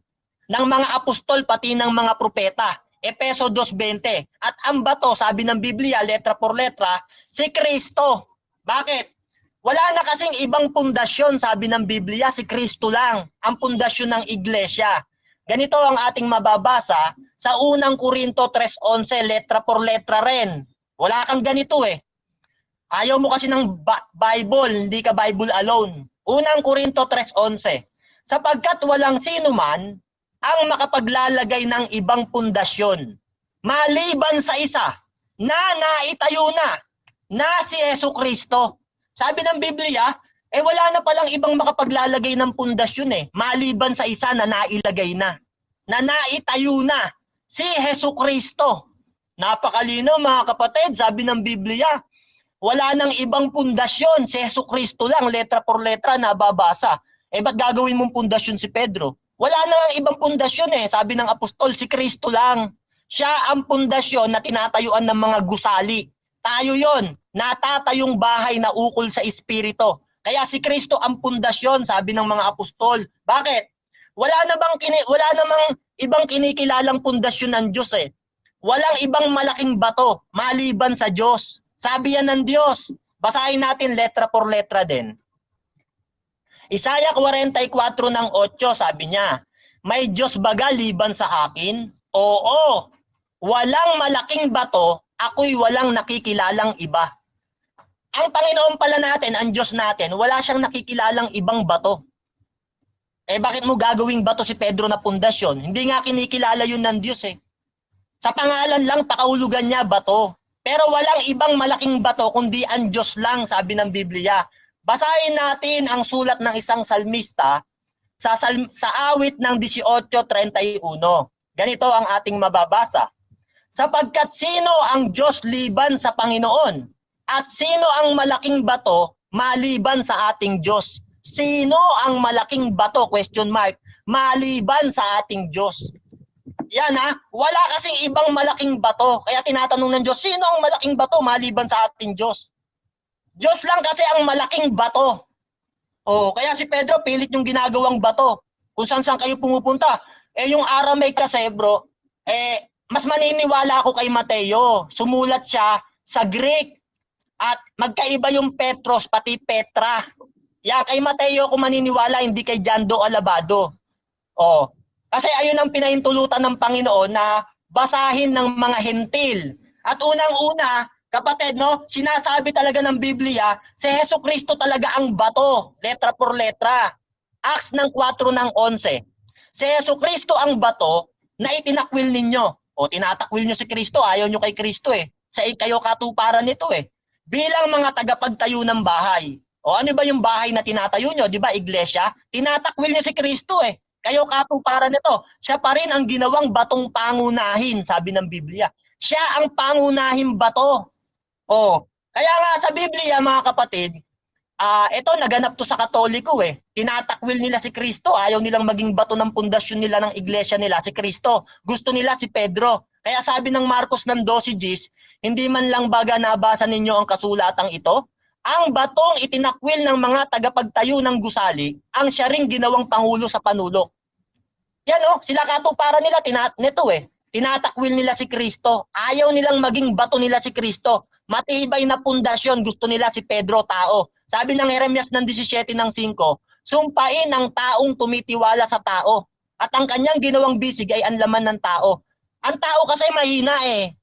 ng mga apostol pati ng mga propeta. Efeso 2:20. At ang bato, sabi ng Biblia, letra por letra, si Kristo. Bakit? Wala na kasing ibang pundasyon, sabi ng Biblia, si Kristo lang ang pundasyon ng iglesia. Ganito ang ating mababasa sa unang Korinto 3:11, letra por letra rin. Wala kang ganito eh. Ayaw mo kasi ng Bible, hindi ka Bible alone. Unang Korinto 3:11. Sapagkat walang sino man ang makapaglalagay ng ibang pundasyon maliban sa isa na naitayo na si Yesu Kristo. Sabi ng Biblia, wala na palang ibang makapaglalagay ng pundasyon maliban sa isa na nailagay na naitayo na, si Hesukristo. Napakalino mga kapatid, sabi ng Biblia, wala nang ibang pundasyon, si Hesukristo lang, letra por letra nababasa. Ba't gagawin mong pundasyon si Pedro? Wala nang ibang pundasyon sabi ng apostol, si Kristo lang. Siya ang pundasyon na tinatayuan ng mga gusali. Tayo yon, natatayong bahay na ukol sa Espiritu. Kaya si Kristo ang pundasyon, sabi ng mga apostol. Bakit? Wala namang ibang kinikilalang pundasyon ng Diyos Walang ibang malaking bato maliban sa Diyos. Sabi yan ng Diyos. Basahin natin letra por letra din. Isaiah 44 ng 8, sabi niya, may Diyos baga liban sa akin? Oo. Walang malaking bato, ako'y walang nakikilalang iba. Ang Panginoon pala natin, ang Diyos natin, wala siyang nakikilalang ibang bato. Bakit mo gagawing bato si Pedro na pundasyon? Hindi nga kinikilala yun ng Diyos Sa pangalan lang, pakahulugan niya bato. Pero walang ibang malaking bato kundi ang Diyos lang, sabi ng Biblia. Basahin natin ang sulat ng isang salmista sa awit ng 18:31. Ganito ang ating mababasa. Sapagkat sino ang Diyos liban sa Panginoon? At sino ang malaking bato maliban sa ating Diyos? Sino ang malaking bato? Question mark. Maliban sa ating Diyos. Yan wala kasing ibang malaking bato. Kaya tinatanong ng Diyos, sino ang malaking bato maliban sa ating Diyos? Diyos lang kasi ang malaking bato. Kaya si Pedro, pilit yung ginagawang bato. Kung saan kayo pumupunta. Yung Aramaic kasi bro, mas maniniwala ako kay Mateo. Sumulat siya sa Greek. At magkaiba yung Petros, pati Petra. Kay Mateo ako maniniwala, hindi kay Jando Alabado. Kasi ayun ang pinahintulutan ng Panginoon na basahin ng mga hentil. At unang-una, kapatid, sinasabi talaga ng Biblia, si Hesukristo talaga ang bato, letra por letra. Acts ng 4 ng 11. Si Hesukristo ang bato na itinakwil ninyo. Tinatakwil nyo si Kristo, ayaw nyo kay Kristo Sa kayo katuparan nito Bilang mga tagapagtayo ng bahay. Ano ba yung bahay na tinatayo nyo? Di ba, iglesia? Tinatakwil nyo si Kristo Kayo katuparan nito. Siya pa rin ang ginawang batong pangunahin, sabi ng Biblia. Siya ang pangunahing bato. Kaya nga sa Biblia, mga kapatid, ito naganap to sa Katoliko Tinatakwil nila si Kristo. Ayaw nilang maging bato ng pundasyon nila ng iglesia nila, si Kristo. Gusto nila si Pedro. Kaya sabi ng Marcos ng 12:10, hindi man lang baga nabasa ninyo ang kasulatang ito? Ang batong itinakwil ng mga tagapagtayo ng gusali, ang siya ring ginawang pangulo sa panulok. Yan sila katuparan nila nito Tinatakwil nila si Kristo. Ayaw nilang maging bato nila si Kristo. Matibay na pundasyon, gusto nila si Pedro tao. Sabi ng Jeremias ng 17 ng 5, sumpain ang taong tumitiwala sa tao. At ang kanyang ginawang bisig ay ang laman ng tao. Ang tao kasi mahina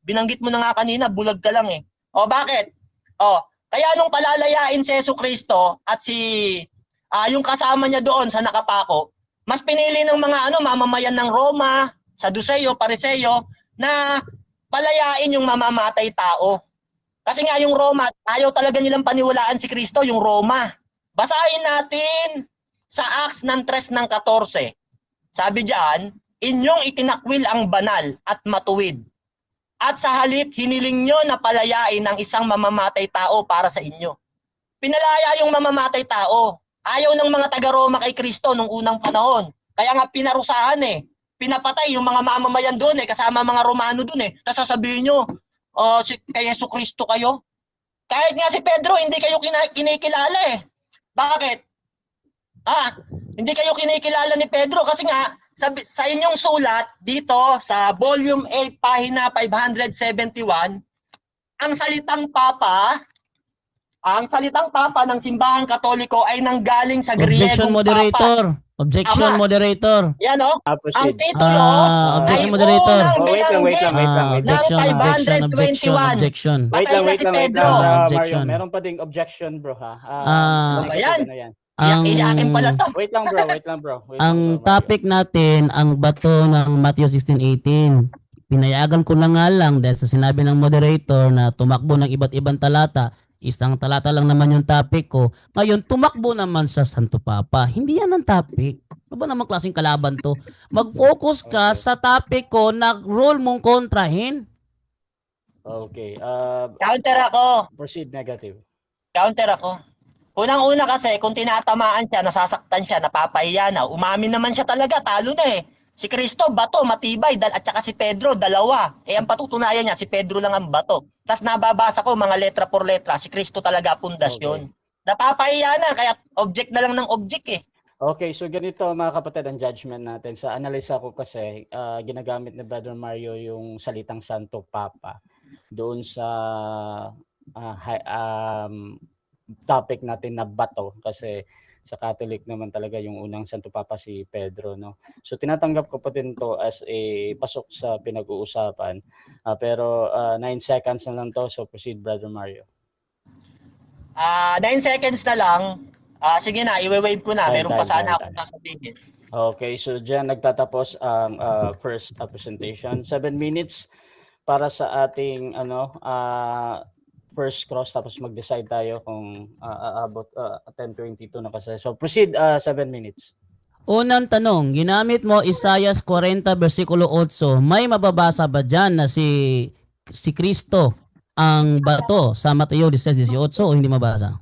Binanggit mo na nga kanina, bulag ka lang bakit? Kaya nung palalayain si Hesukristo at yung kasama niya doon sa nakapako, mas pinili ng mga mamamayan ng Roma, Saduceo, Pariseo, na palayain yung mamamatay tao. Kasi nga yung Roma, ayaw talaga nilang paniwalaan si Kristo, yung Roma. Basahin natin sa Acts ng 3 ng 14. Sabi diyan, inyong itinakwil ang banal at matuwid. At sa halip, hiniling nyo na palayain ang isang mamamatay tao para sa inyo. Pinalaya yung mamamatay tao. Ayaw ng mga taga-Roma kay Kristo nung unang panahon. Kaya nga pinarusahan Pinapatay yung mga mamamayan doon kasama mga Romano doon Tapos sasabihin nyo, kay Hesukristo kayo. Kahit nga si Pedro, hindi kayo kinikilala Bakit? Hindi kayo kinikilala ni Pedro kasi nga, sa inyong sulat dito sa volume 8 pahina 571 ang salitang papa ng simbahang Katoliko ay nanggaling sa Objection Griegong moderator. papa. Objection Ama. moderator. Yan ang titulo objection ay moderator. unang Wait lang. ng 521. Objection. Wait lang, Pedro. Mario. Objection. Meron pa ding objection, bro, ha? Ayan. Ang Iyakin pala to. Wait lang, bro. ang topic natin ang bato ng Matthew 16:18. Pinayagan ko na nga lang dahil sa sinabi ng moderator na tumakbo ng iba't ibang talata, Isang talata lang naman yung topic ko. Ngayon, tumakbo naman sa Santo Papa. Hindi yan ang topic. Ano ba namang klaseng kalaban to? Mag-focus ka Okay. sa topic ko na role mong kontrahin. Okay. Counter ako. Proceed negative. Counter ako. Unang-una kasi, kung tinatamaan siya, nasasaktan siya, napapahiya na, umamin naman siya talaga, talo na eh. Si Cristo, bato, matibay, at saka si Pedro, dalawa. Eh, ang patutunayan niya, si Pedro lang ang bato. Tapos nababasa ko, mga letra por letra, si Cristo talaga pundasyon. Napapahiya na, kaya object na lang ng object eh. Okay, so ganito mga kapatid ang judgment natin. Sa analisa ko kasi, ginagamit ni Brother Mario yung salitang Santo Papa doon sa topic natin na bato kasi sa Catholic naman talaga yung unang Santo Papa si Pedro, no. So tinatanggap ko pa din to as a pasok sa pinag-uusapan. Pero 9 seconds na lang to, so proceed Brother Mario. 9 seconds na lang. Sige na, iwe-wave ko na. Meron pa sana ako sasabihin. Okay, so diyan nagtatapos ang first presentation. 7 minutes para sa ating first cross, tapos mag-decide tayo kung aabot 10:22 na kasi. So proceed, 7 minutes. Unang tanong, ginamit mo Isaias 40 versikulo 8. May mababasa ba dyan na si Cristo ang bato sa Mateo 16:18 o hindi mabasa?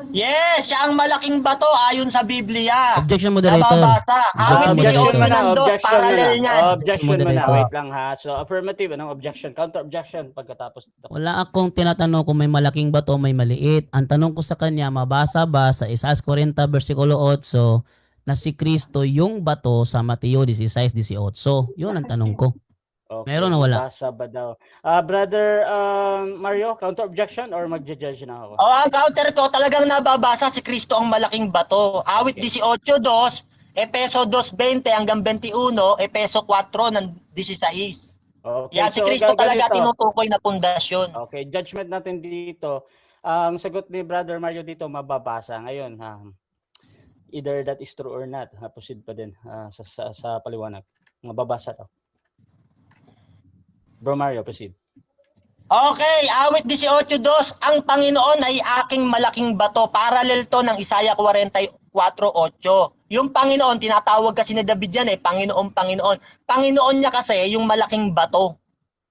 Yes, siya ang malaking bato ayon sa Biblia. Objection moderator. Nababasa. Awit ni Objection Dion Manando, parallel niyan. Objection mo na. Moderator. Wait lang ha. So affirmative, anong objection? Counter objection pagkatapos. Wala akong tinatanong kung may malaking bato o may maliit. Ang tanong ko sa kanya, mabasa ba sa Isaias 40 versikulo 8 na si Cristo yung bato sa Mateo 16:18? Yun ang tanong ko. Okay, Meron o wala? Basa ba daw? Brother Mario, counter objection or magja-judge na ako? Ang counter ko, talagang nababasa si Cristo ang malaking bato. Awit Okay. 18:2, Efeso 2:20 hanggang 21, Efeso 4 ng 16. Okay, Yan, si so Cristo talaga ganito. tinutukoy na pundasyon. Okay, judgment natin dito. Ang sagot ni Brother Mario dito mababasa ngayon. Either that is true or not. Proceed pa din sa paliwanag. Mababasa to. Bro Mario, proceed. Okay, awit 18:2, ang Panginoon ay aking malaking bato. Parallel to ng Isaiah 44:8. Yung Panginoon, tinatawag kasi ni David yan Panginoon, Panginoon. Panginoon niya kasi yung malaking bato.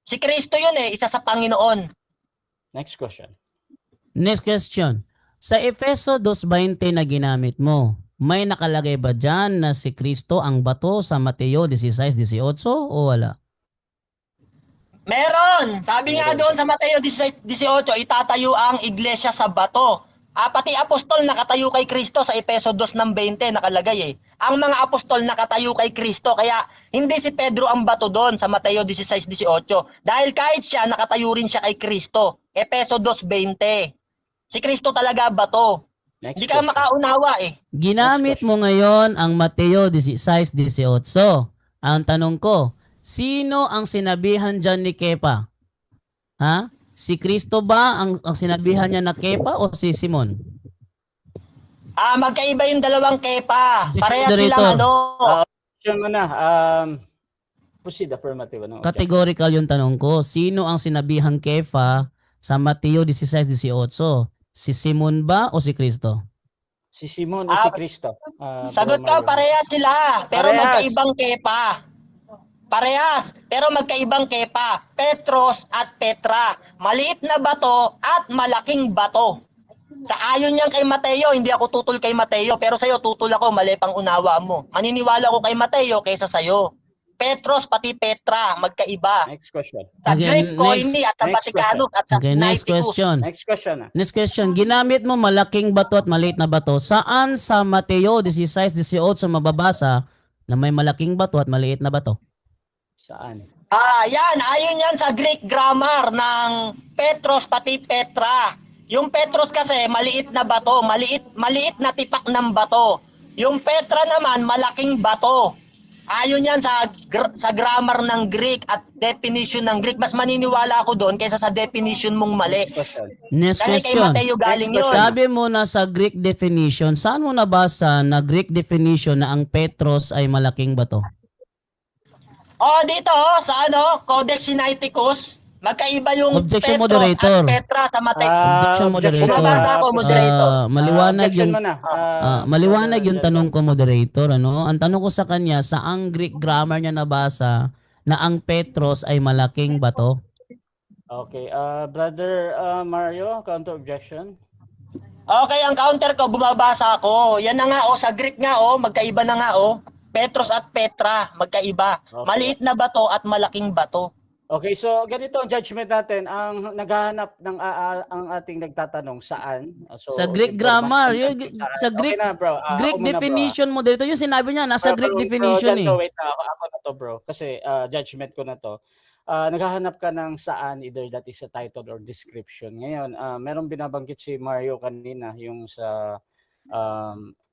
Si Kristo yun isa sa Panginoon. Next question. Next question. Sa Efeso 2:20 na ginamit mo, may nakalagay ba dyan na si Cristo ang bato sa Mateo 16:18 o wala? Meron. Sabi nga doon sa Mateo 18, itatayo ang iglesia sa bato. Pati apostol nakatayo kay Kristo sa Efeso 2:20 nakalagay Ang mga apostol nakatayo kay Kristo, kaya hindi si Pedro ang bato doon sa Mateo 16:18. Dahil kahit siya, nakatayo rin siya kay Kristo. Efeso 2:20. Si Kristo talaga bato. Next Hindi ka question. makaunawa Ginamit mo ngayon ang Mateo 16:18. Ang tanong ko, sino ang sinabihan dyan ni Kepa? Ha? Si Kristo ba ang sinabihan niya na Kepa o si Simon? Magkaiba yung dalawang Kepa. Parehas Moderator. silang Question mo na. Proceed, affirmative. Ano? Categorical yung tanong ko. Sino ang sinabihang Kefa sa Mateo 16:18? Si Simon ba o si Kristo? Si Simon o si Cristo? Sagot Bro ko, Mario. parehas sila. Pero Parehas. magkaibang Kepa. Parehas. Pero magkaibang Kepa. Petros at Petra. Maliit na bato at malaking bato. Sa ayon niyan kay Mateo, hindi ako tutol kay Mateo. Pero sa'yo, tutol ako, mali pang unawa mo. Maniniwala ko kay Mateo kaysa sa'yo. Petros pati Petra, magkaiba. Next question. Sa Okay, Greek koine at sa next Vaticanus at sa Okay, next Sinaiticus. question. Next question. Next question. Ginamit mo malaking bato at maliit na bato. Saan sa Mateo 16:18 mababasa na may malaking bato at maliit na bato? Saan? Yan. Ayon yan sa Greek grammar ng Petros pati Petra. Yung Petros kasi maliit na bato, maliit na tipak ng bato. Yung Petra naman malaking bato. Ayon yan sa grammar ng Greek at definition ng Greek. Mas maniniwala ako doon kaysa sa definition mong mali. Next question. Next Kasi kay question. Mateo galing Next yun. question. Sabi mo na sa Greek definition, saan mo nabasa na Greek definition na ang Petros ay malaking bato? Dito sa Codex Sinaiticus, Magkaiba yung Objection, Petros moderator. at Petra sa Mateo. Objection, moderator. Bumabasa ako, moderator. Maliwanag objection yung mo na. maliwanag yung Brother tanong ko, moderator. Ano? Ang tanong ko sa kanya, saang Greek grammar niya nabasa na ang Petros ay malaking bato? Okay, Brother Mario, counter objection. Okay, ang counter ko, bumabasa ako. Yan na nga, sa Greek nga, magkaiba na nga, Petros at Petra, magkaiba. Okay. Maliit na bato at malaking bato. Okay, so ganito ang judgment natin. Ang naghahanap ng ang ating nagtatanong saan. So, Sa Greek information grammar, sa okay Greek na, bro. Greek Ako muna, bro, definition, moderator, yung sinabi niya, nasa Greek definition Janto, eh. wait na, ako na to, bro. Kasi judgment ko na to. Naghahanap ka ng saan, either that is a title or description. Ngayon, merong binabanggit si Mario kanina, yung sa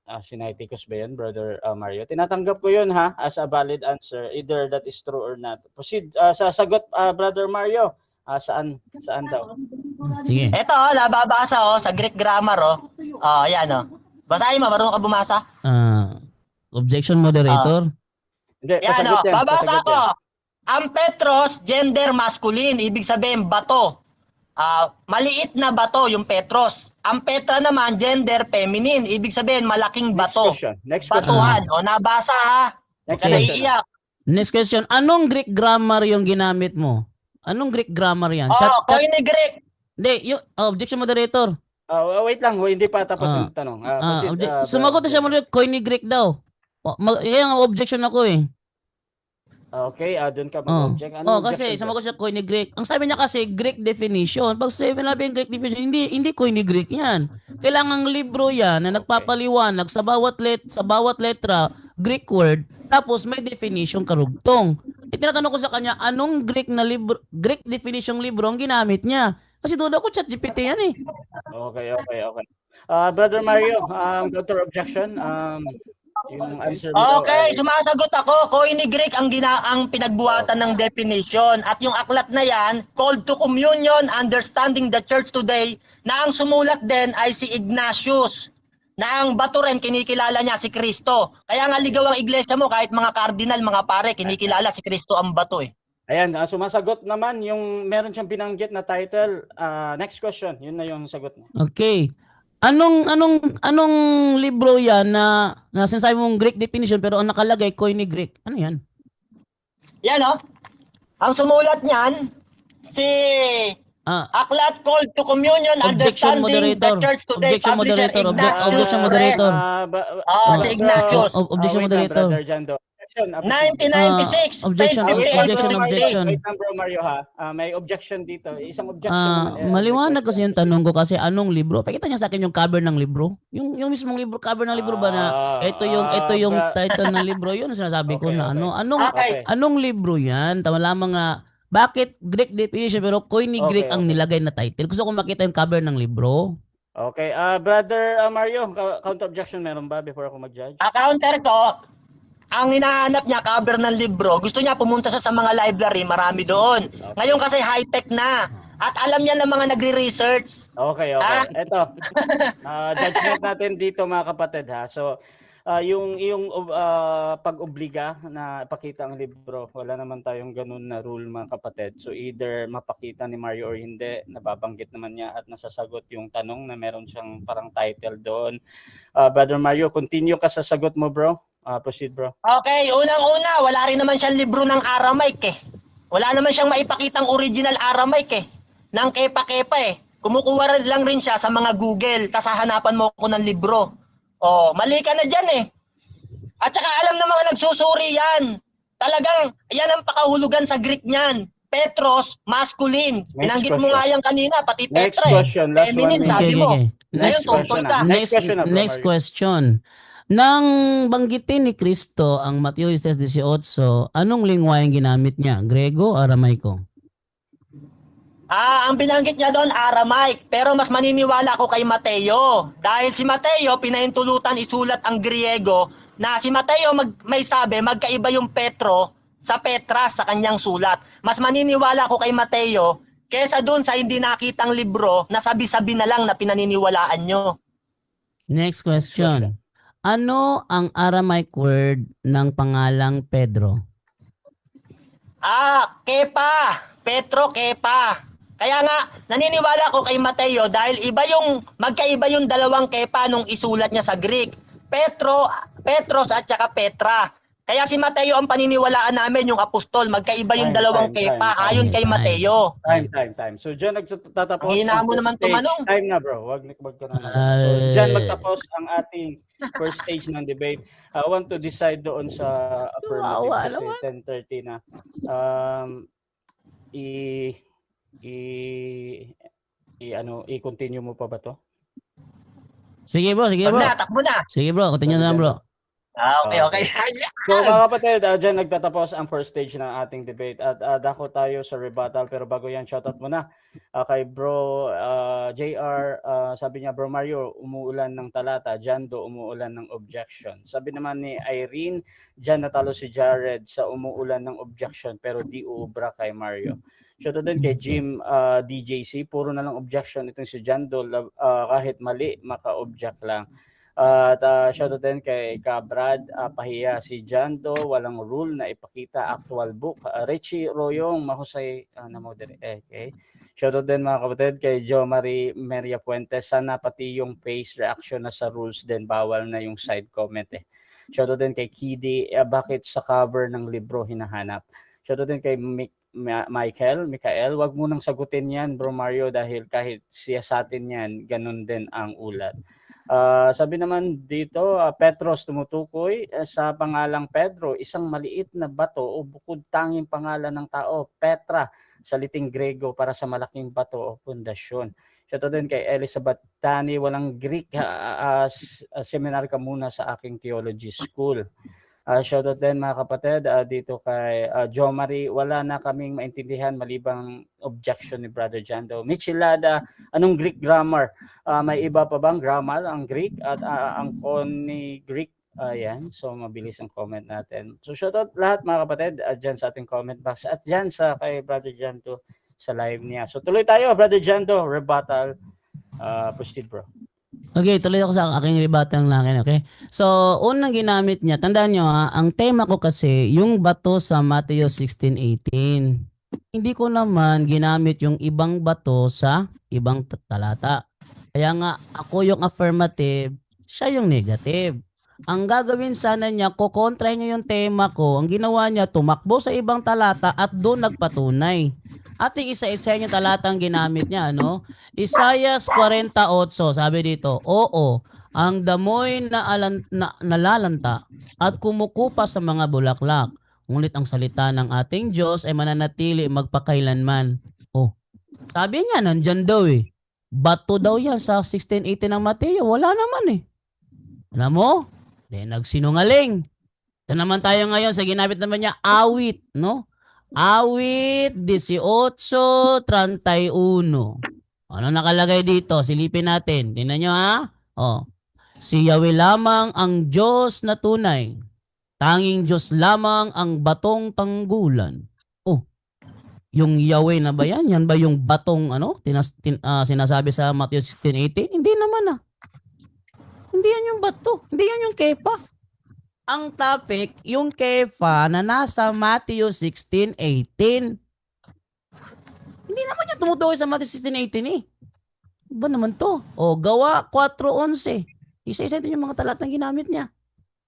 Sinaiticus ba yun, Brother Mario? Tinatanggap ko yun, ha, as a valid answer, either that is true or not. Proceed sa sagot, Brother Mario. Saan daw? Sige. Ito, nababasa, sa Greek grammar, ayan, Basahin mo, marunong ka bumasa? Objection, moderator. Hindi, Yan, pasagot yan. babasa pasagot ko. yan. Ang Petros, gender masculine, ibig sabihin bato. Maliit na bato yung Petros. Ang Petra naman, gender feminine, ibig sabihin malaking bato. Next question. Batuhan. Nabasa ha. Huwag ka Okay. naiiyak. Next question. Anong Greek grammar yung ginamit mo? Anong Greek grammar yan? Koine Greek. Hindi, yung objection, moderator. Wait lang, hindi pa tapos yung tanong. Proceed, Sumagot na siya, moderator. Koine Greek daw. Yan ang objection ako eh. Okay, doon ka mag-object. Kasi sumagot siya Koine Greek. Ang sabi niya kasi Greek definition. Pag sinabi yung Greek definition, hindi Koine Greek yan. Kailangang libro yan na nagpapaliwanag sa bawat letra, Greek word, tapos may definition karugtong. Tinatanong ko sa kanya, anong Greek definition libro ang ginamit niya? Kasi doon ako ChatGPT yan eh. Okay. Brother Mario, counter objection. Yung answer mo Okay, sumasagot ako. Koine Greek ang pinagbuhatan ng definition. At yung aklat na yan, Called to Communion, Understanding the Church Today, na ang sumulat din ay si Ignatius. Na ang bato rin, kinikilala niya si Kristo. Kaya nga ligaw ang iglesia mo, kahit mga kardinal, mga pare, kinikilala si Kristo ang bato eh. Ayan, sumasagot naman yung meron siyang binanggit na title. Next question, yun na yung sagot niya. Okay. Anong libro yan na sinasabi mong Greek definition pero ang nakalagay Koine Greek? Ano yan? Yan ang sumulat niyan si aklat Called to Communion, Objection, Understanding moderator. the Church Today, Objection, publisher moderator. Ignatius Objection, Rex. moderator. Si Ignatius. Objection, wait lang, moderator. Brother Jando. 1996, Objection, page 58 objection, to 58. objection. Wait lang, bro Mario, ha. May objection dito. Isang objection naman. Maliwanag kasi yung tanong ko kasi anong libro? Pakita niya sa akin yung cover ng libro. Yung mismong libro, cover ng libro ba na ito yung title ng libro, yun ang sinasabi ko na anong libro yan? Tama lamang nga bakit Greek definition pero Koine Greek ang nilagay na title? Gusto ko makita yung cover ng libro. Okay, Brother Mario, counter objection meron ba before ako mag-judge? Counter ko, ang hinahanap niya, cover ng libro. Gusto niya pumunta sa mga library, marami doon. Ngayon kasi high-tech na. At alam niya ng mga nagre-research. Okay. Ito, judgment natin dito mga kapatid, ha. So, yung pag-obliga na ipakita ang libro, wala naman tayong ganun na rule mga kapatid. So either mapakita ni Mario or hindi, nababanggit naman niya at nasasagot yung tanong na meron siyang parang title doon. Brother Mario, continue ka sa sagot mo, bro. Proceed, bro. Okay, unang-una, wala rin naman siyang libro ng Aramaic eh. Wala naman siyang maipakitang original Aramaic eh. Nang kepa-kepa eh. Kumukuha lang rin siya sa mga Google, tas hahanapan mo ko ng libro. Mali ka na dyan eh. At saka alam ng mga nagsusuri yan. Talagang, yan ang pakahulugan sa Greek niyan. Petros, masculine. Binanggit mo nga yan kanina, pati Petra question, last feminine, one. sabi mo. Next question. Nang banggitin ni Kristo ang Mateo 6:18, anong lingwahe ginamit niya? Grego o Aramaiko? Ang binanggit niya doon, Aramaic. Pero mas maniniwala ako kay Mateo. Dahil si Mateo, pinahintulutan isulat ang Griego na si Mateo may sabi, magkaiba yung Petro sa Petras sa kanyang sulat. Mas maniniwala ako kay Mateo kesa doon sa hindi nakitang libro na sabi-sabi na lang na pinaniniwalaan nyo. Next question. Ano ang Aramaic word ng pangalang Pedro? Kepa. Petro, Kepa. Kaya nga, naniniwala ko kay Mateo dahil magkaiba yung dalawang Kepa nung isulat niya sa Greek. Petros at saka Petra. Kaya si Mateo ang paniniwalaan namin, yung apostol. Magkaiba yung dalawang Kepa ayon kay Mateo. Time. So, dyan nagtatapos. Ang hina mo naman tumanong. Time na, bro. Wag ka na. So, dyan magtapos ang ating first stage ng debate. I want to decide doon sa affirmative kasi 10:30 na. I-continue mo pa ba to? Sige bro. Takbo na. Sige bro, continue na lang bro. Okay. So mga kapatid, dyan nagtatapos ang first stage ng ating debate at dako tayo sa rebuttal, pero bago yan, shoutout muna kay bro JR, sabi niya, bro Mario, umuulan ng talata, Jando, umuulan ng objection. Sabi naman ni Irene, dyan natalo si Jared sa umuulan ng objection pero di uubra kay Mario. Shoutout din kay Jim DJC, puro na lang objection itong si Jando, kahit mali, maka-object lang. At shoutout din kay Brad, pahiya si Jando, walang rule na ipakita, actual book. Richie Royong, mahusay na modern. Okay. Shoutout din mga kapatid kay Jo Marie Maria Puentes, sana pati yung face reaction na sa rules din, bawal na yung side comment eh. Shoutout din kay Kidi, bakit sa cover ng libro hinahanap. Shoutout din kay Michael, wag mo nang sagutin yan bro Mario dahil kahit siya sa atin yan, ganun din ang ulat. Sabi naman dito, Petros tumutukoy sa pangalang Pedro, isang maliit na bato o bukod tanging pangalan ng tao, Petra, saliting Grego para sa malaking bato o pundasyon. Shoutout din kay Elizabeth Tani, walang Greek, seminar ka muna sa aking theology school. Shoutout din mga kapatid dito kay Jo Marie, wala na kaming maintindihan malibang objection ni Brother Jando. Michilada, anong Greek grammar? May iba pa bang grammar ang Greek at ang Connie Greek? Yan, so mabilis ang comment natin. So shoutout lahat mga kapatid dyan sa ating comment box at dyan sa kay Brother Jando sa live niya. So tuloy tayo, Brother Jando, rebuttal. Proceed bro. Okay, tuloy ako sa aking rebuttal lang, okay? So, unang ginamit niya, tandaan nyo ang tema ko kasi, yung bato sa Mateo 16:18. Hindi ko naman ginamit yung ibang bato sa ibang talata. Kaya nga, ako yung affirmative, siya yung negative. Ang gagawin sana niya, kukontra niya yung tema ko. Ang ginawa niya, tumakbo sa ibang talata at doon nagpatunay. Ating isa-isa yung talatang ginamit niya, ano? Isaiah 48, sabi dito, oo, ang damoy na nalalanta at kumukupa sa mga bulaklak. Ngunit ang salita ng ating Diyos ay mananatili magpakailanman. Oh, sabi niya, nandyan daw eh. Bato daw yan sa 16:18 ng Mateo. Wala naman eh. Alam mo? Nagsinungaling. Ito naman tayo ngayon sa ginamit naman niya, awit, no? Awit 18:31. Ano nakalagay dito? Silipin natin. Tingnan nyo ha. Si Yahweh lamang ang Diyos na tunay. Tanging Diyos lamang ang batong tanggulan. Yung Yahweh na ba yan? Yan ba yung batong sinasabi sa Matthew 16:18? Hindi naman Hindi yan yung bato. Hindi yan yung kepa. Ang topic, yung kefa na nasa Matthew 16:18. Hindi naman yan tumutukoy sa Matthew 16:18 eh. Ba naman to? Gawa 4:11. Isa-isa ito yung mga talatang ginamit niya.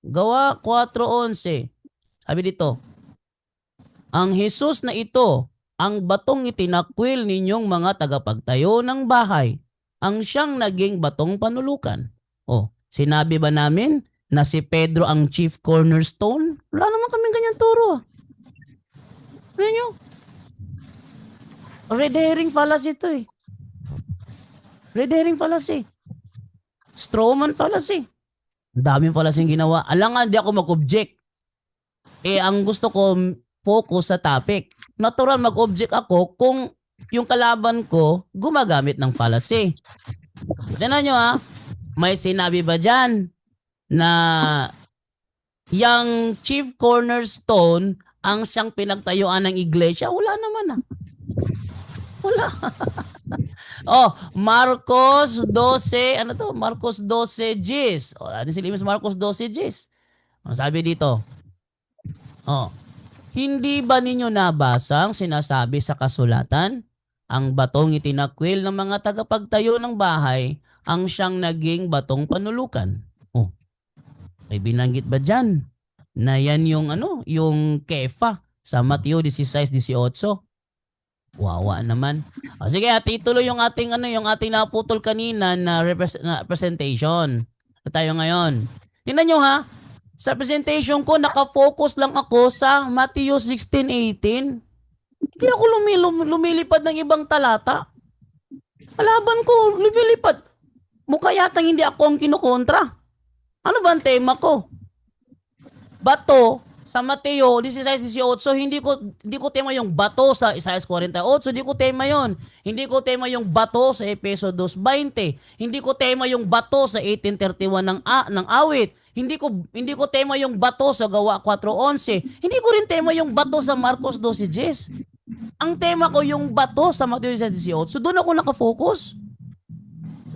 Gawa 4:11. Sabi dito, ang Jesus na ito, ang batong itinakwil ninyong mga tagapagtayo ng bahay, ang siyang naging batong panulukan. Sinabi ba namin na si Pedro ang chief cornerstone? Wala naman kaming ganyan turo. Ano nyo? Red herring fallacy ito eh. Red herring fallacy. Strawman fallacy. Ang daming fallacy yung ginawa. Alangan, di ako mag-object. Ang gusto ko, focus sa topic. Natural mag-object ako kung yung kalaban ko gumagamit ng fallacy. Tignan nyo may sinabi ba dyan na yung chief cornerstone ang siyang pinagtayuan ng iglesia? Wala naman Wala. Marcos 12, Marcos 12 Gs. Ano silipin sa Marcos 12 Gs? Ano sabi dito? Hindi ba ninyo nabasa ang sinasabi sa kasulatan? Ang batong itinakwil ng mga tagapagtayo ng bahay ang siyang naging batong panulukan. Oh, may binanggit ba dyan na yan yung yung Kefa sa Mateo 16:18? Wawa naman. Sige, ituloy yung ating yung ating naputol kanina na presentation. Tayo ngayon. Tingnan nyo ha. Sa presentation ko, nakafocus lang ako sa Matthew 16:18. Hindi ako lumilipad ng ibang talata. Kalaban ko, lumilipad. Mukha yatang hindi ako ang kinukontra. Ano ba ang tema ko? Bato sa Mateo 16:18, hindi ko tema yung bato sa Isaiah 48, hindi ko tema yon. Hindi ko tema yung bato sa Efeso 2:20. Hindi ko tema yung bato sa 18:31 ng awit. Hindi ko tema yung bato sa Gawa 4:11. Hindi ko rin tema yung bato sa Marcos 12:10. Ang tema ko yung bato sa Mateo 16:18. So doon ako nakafocus.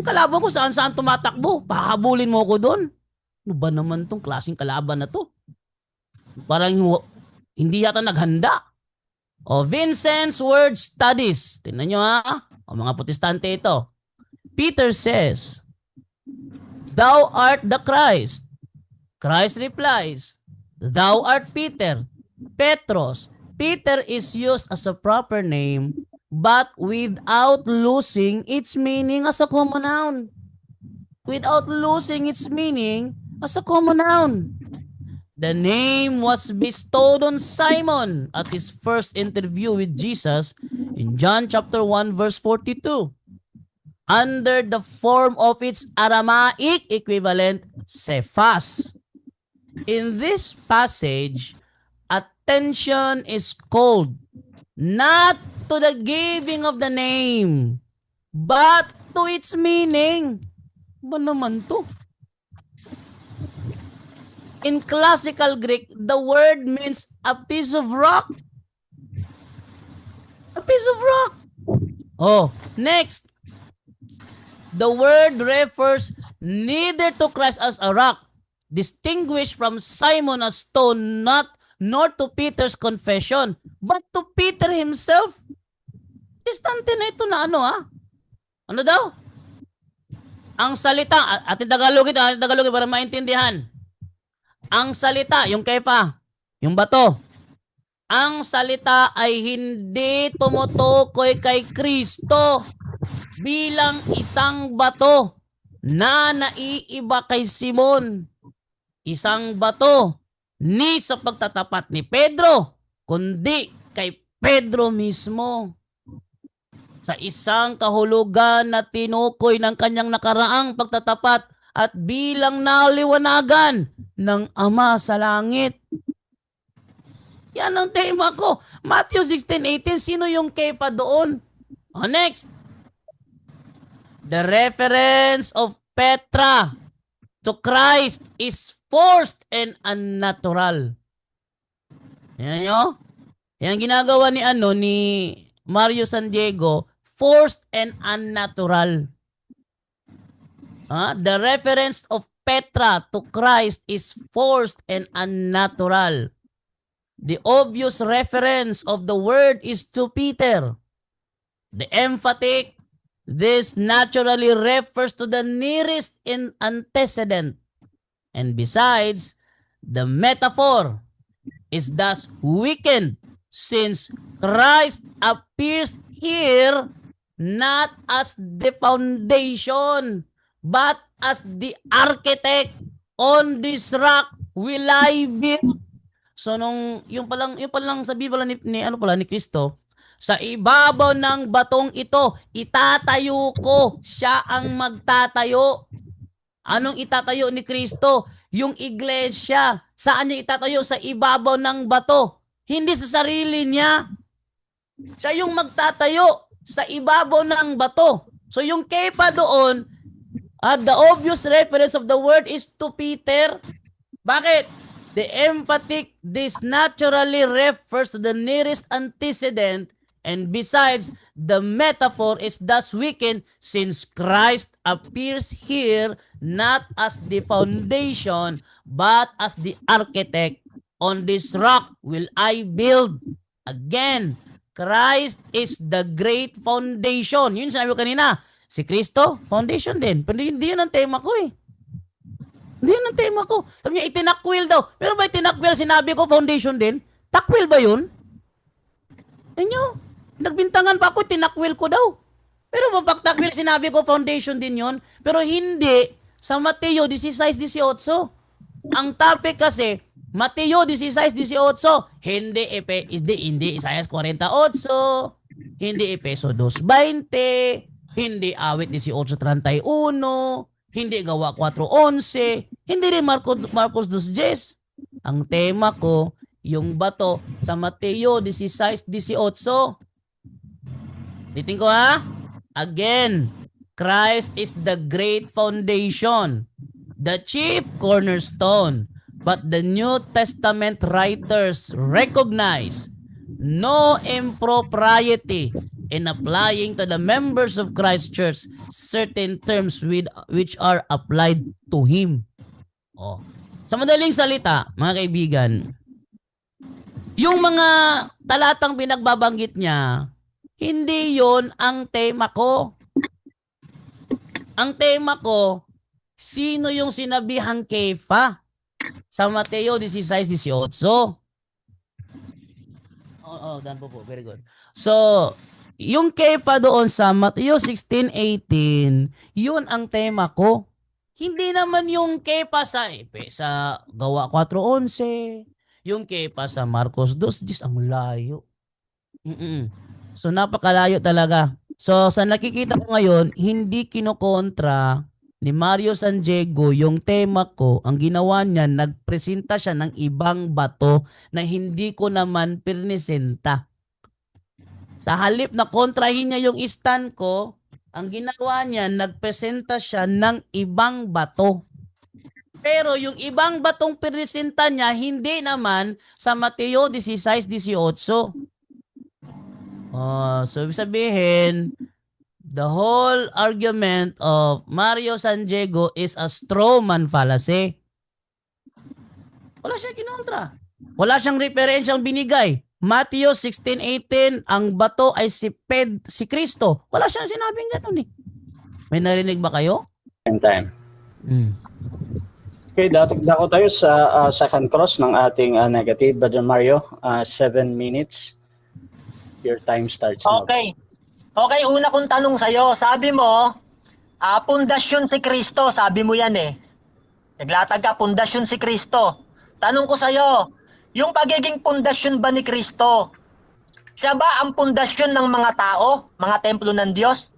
Ang kalaban ko saan tumatakbo. Pahabulin mo ako doon. Ano ba naman tong klaseng kalaban na to? Parang hindi yata naghanda. Vincent's Word Studies. Tingnan nyo ha. Mga protestante ito. Peter says, "Thou art the Christ." Christ replies, "Thou art Peter." Petros. Peter is used as a proper name but without losing its meaning as a common noun. Without losing its meaning as a common noun. The name was bestowed on Simon at his first interview with Jesus in John chapter 1 verse 42 under the form of its Aramaic equivalent, Cephas. In this passage, attention is called not to the giving of the name, but to its meaning. Ba naman to? In classical Greek, the word means a piece of rock. A piece of rock. Oh, next. The word refers neither to Christ as a rock, distinguished from Simon as stone, nor to Peter's confession, but to Peter himself. Distante na ito na Ano daw? Ang salita, ating Tagalogin para maintindihan. Ang salita, yung Kefa, yung bato. Ang salita ay hindi tumutukoy kay Kristo bilang isang bato na naiiba kay Simon. Isang bato ni sa pagtatapat ni Pedro, kundi kay Pedro mismo. Sa isang kahulugan na tinukoy ng kanyang nakaraang pagtatapat at bilang naliwanagan ng Ama sa langit. Yan ang tema ko. Matthew 16:18, sino yung Kefa doon? Next. The reference of Petra to Christ is forced and unnatural. Yan nyo? Yan ginagawa ni Mario San Diego, forced and unnatural. The reference of Petra to Christ is forced and unnatural. The obvious reference of the word is to Peter. The emphatic, this naturally refers to the nearest antecedent. And besides, the metaphor is thus weakened since Christ appears here not as the foundation, but as the architect. On this rock will I build. So yung palang sabi pala ni Kristo, sa ibabaw ng batong ito, itatayo ko, siya ang magtatayo. Anong itatayo ni Kristo? Yung iglesia. Saan niya itatayo? Sa ibabaw ng bato. Hindi sa sarili niya. Siya yung magtatayo sa ibabaw ng bato. So yung Kefa doon, the obvious reference of the word is to Peter. Bakit? The emphatic, this naturally refers to the nearest antecedent, and besides, the metaphor is thus weakened since Christ appears here not as the foundation, but as the architect. On this rock will I build. Again, Christ is the great foundation. Yun sabi ko kanina. Si Kristo, foundation din. Pero hindi yun ang tema ko eh. Hindi yun ang tema ko. Sabi niya, itinakwil daw. Pero ba itinakwil, sinabi ko foundation din? Takwil ba yun? Inyo, nagbintangan pa ako, tinakwil ko daw. Pero ba pagtakwil, sinabi ko foundation din yun? Pero hindi sa Mateo 16:18. Ang topic kasi, Mateo 16:18. Hindi Isaias 48. Hindi Efeso 2:20. Hindi Awit 18:31. Hindi Gawa 4:11, hindi rin Marcos 2:10. Ang tema ko, yung bato sa Mateo 16:18. Titingin ko ha? Again, Christ is the great foundation, the chief cornerstone. But the New Testament writers recognize no impropriety in applying to the members of Christ Church certain terms which are applied to him. Oh. Sa madaling salita, mga kaibigan, yung mga talatang pinagbabanggit niya, hindi yon ang tema ko. Ang tema ko, sino yung sinabihang Kefa sa Mateo 16:18? Done po. Very good. So, yung Kefa doon sa Mateo 16:18, yun ang tema ko. Hindi naman yung Kefa sa Gawa 4:11, yung Kefa sa Marcos 2:10, ang layo. So, napakalayo talaga. So, sa nakikita ko ngayon, hindi kinokontra ni Mario San Diego yung tema ko. Ang ginawa niya, nagpresenta siya ng ibang bato na hindi ko naman pinesenta. Sa halip na kontrahin niya yung stand ko, ang ginawa niya, nagpresenta siya ng ibang bato. Pero yung ibang batong pinesenta niya, hindi naman sa Mateo 16:18. So, ibig sabihin, the whole argument of Mario San Diego is a straw man fallacy. Wala siyang kinontra. Wala siyang referensyang binigay. Matthew 16:18, ang bato ay si Kristo. Wala siyang sinabing gano'n eh. May narinig ba kayo? Same time. Okay, dako tayo sa second cross ng ating negative. Brother Mario, 7 minutes. Your time starts now. Okay. Okay, una kong tanong sa'yo. Sabi mo, pundasyon si Kristo. Sabi mo yan eh. Naglatag ka, pundasyon si Kristo. Tanong ko sa'yo, yung pagiging pundasyon ba ni Kristo, siya ba ang pundasyon ng mga tao, mga templo ng Diyos?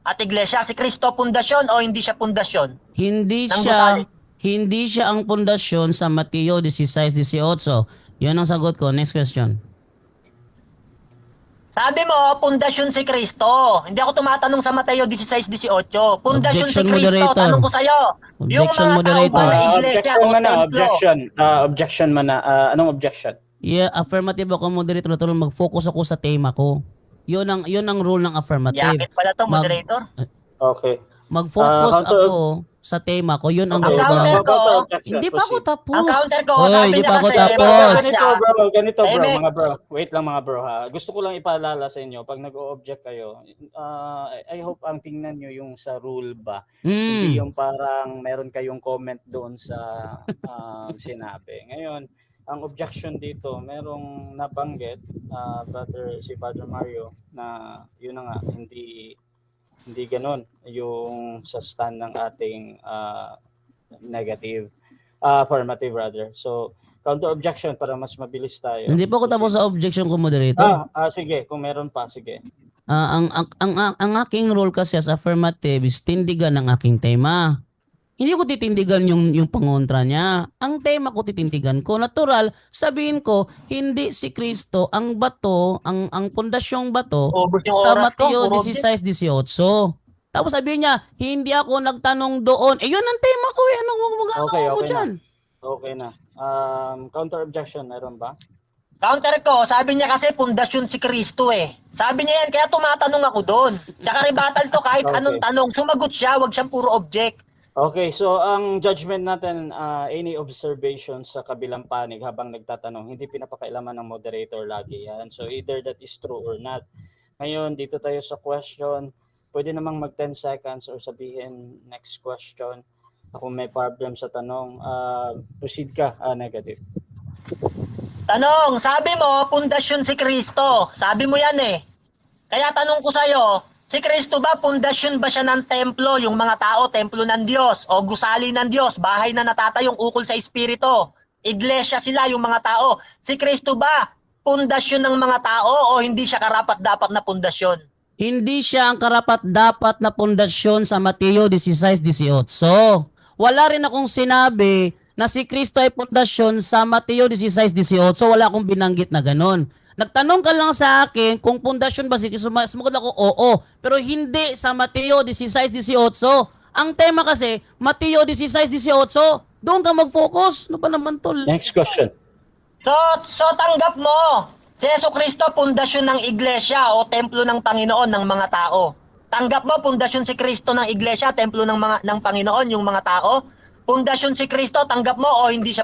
At iglesia, si Kristo pundasyon o hindi siya pundasyon? Hindi Nang siya gusali. hindi siya ang pundasyon sa Mateo 16:18. 'Yun ang sagot ko. Next question. Sabi mo, pundasyon si Kristo. Hindi ako tumatanong sa Mateo 16:18. Pundasyon si Objection, Kristo. moderator. Tanong ko sa'yo. Yung Objection, mga tao moderator. ba na iglesia o templo? Objection man na. Anong objection? Yeah, affirmative ako, moderator. Tulong mag-focus ako sa tema ko. 'Yun ang rule ng affirmative. Yakit pala to, moderator. Okay. Mag-focus ako sa tema ko. 'Yun ang rule. counter ko, Hindi pa ako tapos. Ang counter ko, Oy, sabi hindi niya pa ako kasi, tapos. Ganito bro, Amen. mga bro. Wait lang mga bro ha. Gusto ko lang ipaalala sa inyo, pag nag-o-object kayo, I hope ang tingnan nyo yung sa rule ba. Hindi yung parang meron kayong comment doon sa sinabi. Ngayon, ang objection dito, merong nabanggit, si Brother Mario, na yun na nga, hindi ganun yung sa stand ng ating affirmative rather. So, counter objection para mas mabilis tayo. Hindi pa ako tapos sa objection ko, moderator. Sige, kung meron pa, sige. Ang aking role kasi as affirmative is tindigan ang aking tema. Hindi ko titindigan yung pangontra niya. Ang tema ko titindigan ko. Natural, sabihin ko, hindi si Kristo ang bato, ang pundasyong bato Ubus yung sa oras ko, Mateo puro object. 16:18. Tapos sabihin niya, hindi ako nagtanong doon. Yun ang tema ko eh. Anong magagawa ko dyan? Okay na. Counter objection, meron ba? Counter ko, sabi niya kasi pundasyon si Kristo eh. Sabi niya yan, kaya tumatanong ako doon. Tsaka rebuttal to kahit Okay. anong tanong. Sumagot siya, wag siyang puro object. Okay, so ang judgment natin, any observation sa kabilang panig habang nagtatanong, hindi pinapakailaman ng moderator lagi yan. So either that is true or not. Ngayon, dito tayo sa question. Pwede namang mag 10 seconds or sabihin next question. Kung may problem sa tanong, proceed ka, negative. Tanong, sabi mo, pundasyon si Kristo. Sabi mo yan eh. Kaya tanong ko sa'yo, si Kristo ba, pundasyon ba siya ng templo? Yung mga tao, templo ng Diyos, o gusali ng Diyos, bahay na natatayong ukol sa Espiritu. Iglesia sila, yung mga tao. Si Kristo ba, pundasyon ng mga tao o hindi siya karapat-dapat na pundasyon? Hindi siya ang karapat-dapat na pundasyon sa Mateo 16:18. Wala rin akong sinabi na si Kristo ay pundasyon sa Mateo 16:18. Wala akong binanggit na ganon. Nagtanong ka lang sa akin kung pundasyon ba si Kristo. Sumagot ako, oo. Pero hindi sa Mateo 16:18. Ang tema kasi, Mateo 16:18. Doon ka mag-focus. Ano ba naman to? Next question. So tanggap mo, si Jesucristo pundasyon ng iglesia o templo ng Panginoon ng mga tao. Tanggap mo pundasyon si Kristo ng iglesia, templo ng Panginoon yung mga tao. Pundasyon si Kristo, tanggap mo o hindi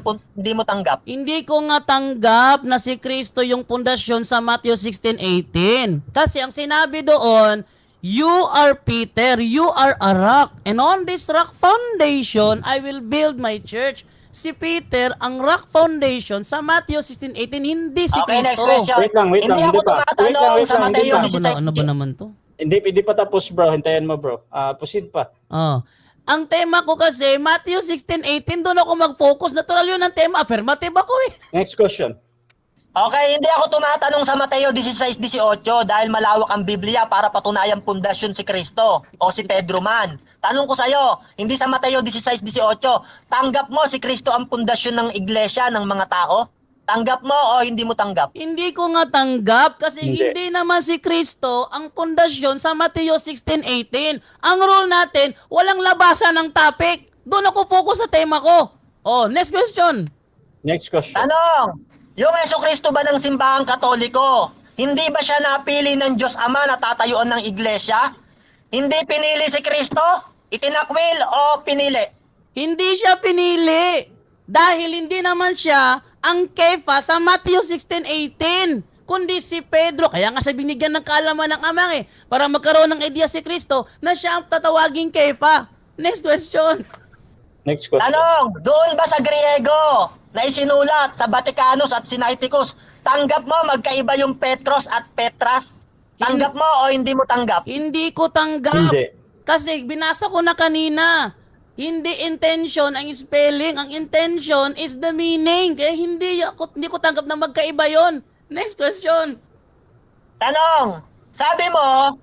mo tanggap? Hindi ko nga tanggap na si Kristo yung pundasyon sa Matthew 16:18. Kasi ang sinabi doon, you are Peter, you are a rock, and on this rock foundation, I will build my church. Si Peter, ang rock foundation sa Matthew 16:18, hindi si Okay, next Kristo. question. Wait lang, Hindi ako hindi pa. tumatanong Wait sa lang, Mateo hindi pa. Ano ba naman to? Hindi pa tapos, bro. Hintayin mo, bro. Proceed pa. Oh. Ang tema ko kasi, Matthew 16:18, doon ako mag-focus. Natural yun ang tema. Affirmative ako eh. Next question. Okay, hindi ako tumatanong sa Mateo 16:18 dahil malawak ang Biblia para patunayan pundasyon si Kristo o si Pedro man. Tanong ko sa'yo, hindi sa Mateo 16:18, tanggap mo si Kristo ang pundasyon ng iglesia ng mga tao? Tanggap mo o hindi mo tanggap? Hindi ko nga tanggap kasi Hindi. hindi naman si Kristo ang pundasyon sa Mateo 16:18. Ang rule natin, walang labasan ng topic. Doon ako focus sa tema ko. Oh, next question. Next question. Tanong, yung Jesucristo ba ng simbahang katoliko, hindi ba siya napili ng Diyos Ama na tatayuan ng iglesia? Hindi pinili si Kristo? Itinakwil o pinili? Hindi siya pinili dahil hindi naman siya ang Kefa sa Matthew 16:18, kundi si Pedro. Kaya nga siya binigyan ng kaalaman ng Ama para magkaroon ng idea si Kristo na siya ang tatawaging Kefa. Next question. Next question. Tanong, doon ba sa Griego na isinulat sa Vaticanus at Sinaiticus, tanggap mo magkaiba yung Petros at Petras? Tanggap mo o hindi mo tanggap? Hindi ko tanggap. Hindi. Kasi binasa ko na kanina. Hindi intention ang spelling, ang intention is the meaning. Kaya hindi ko tanggap na magkaiba yon. Next question. Tanong, sabi mo,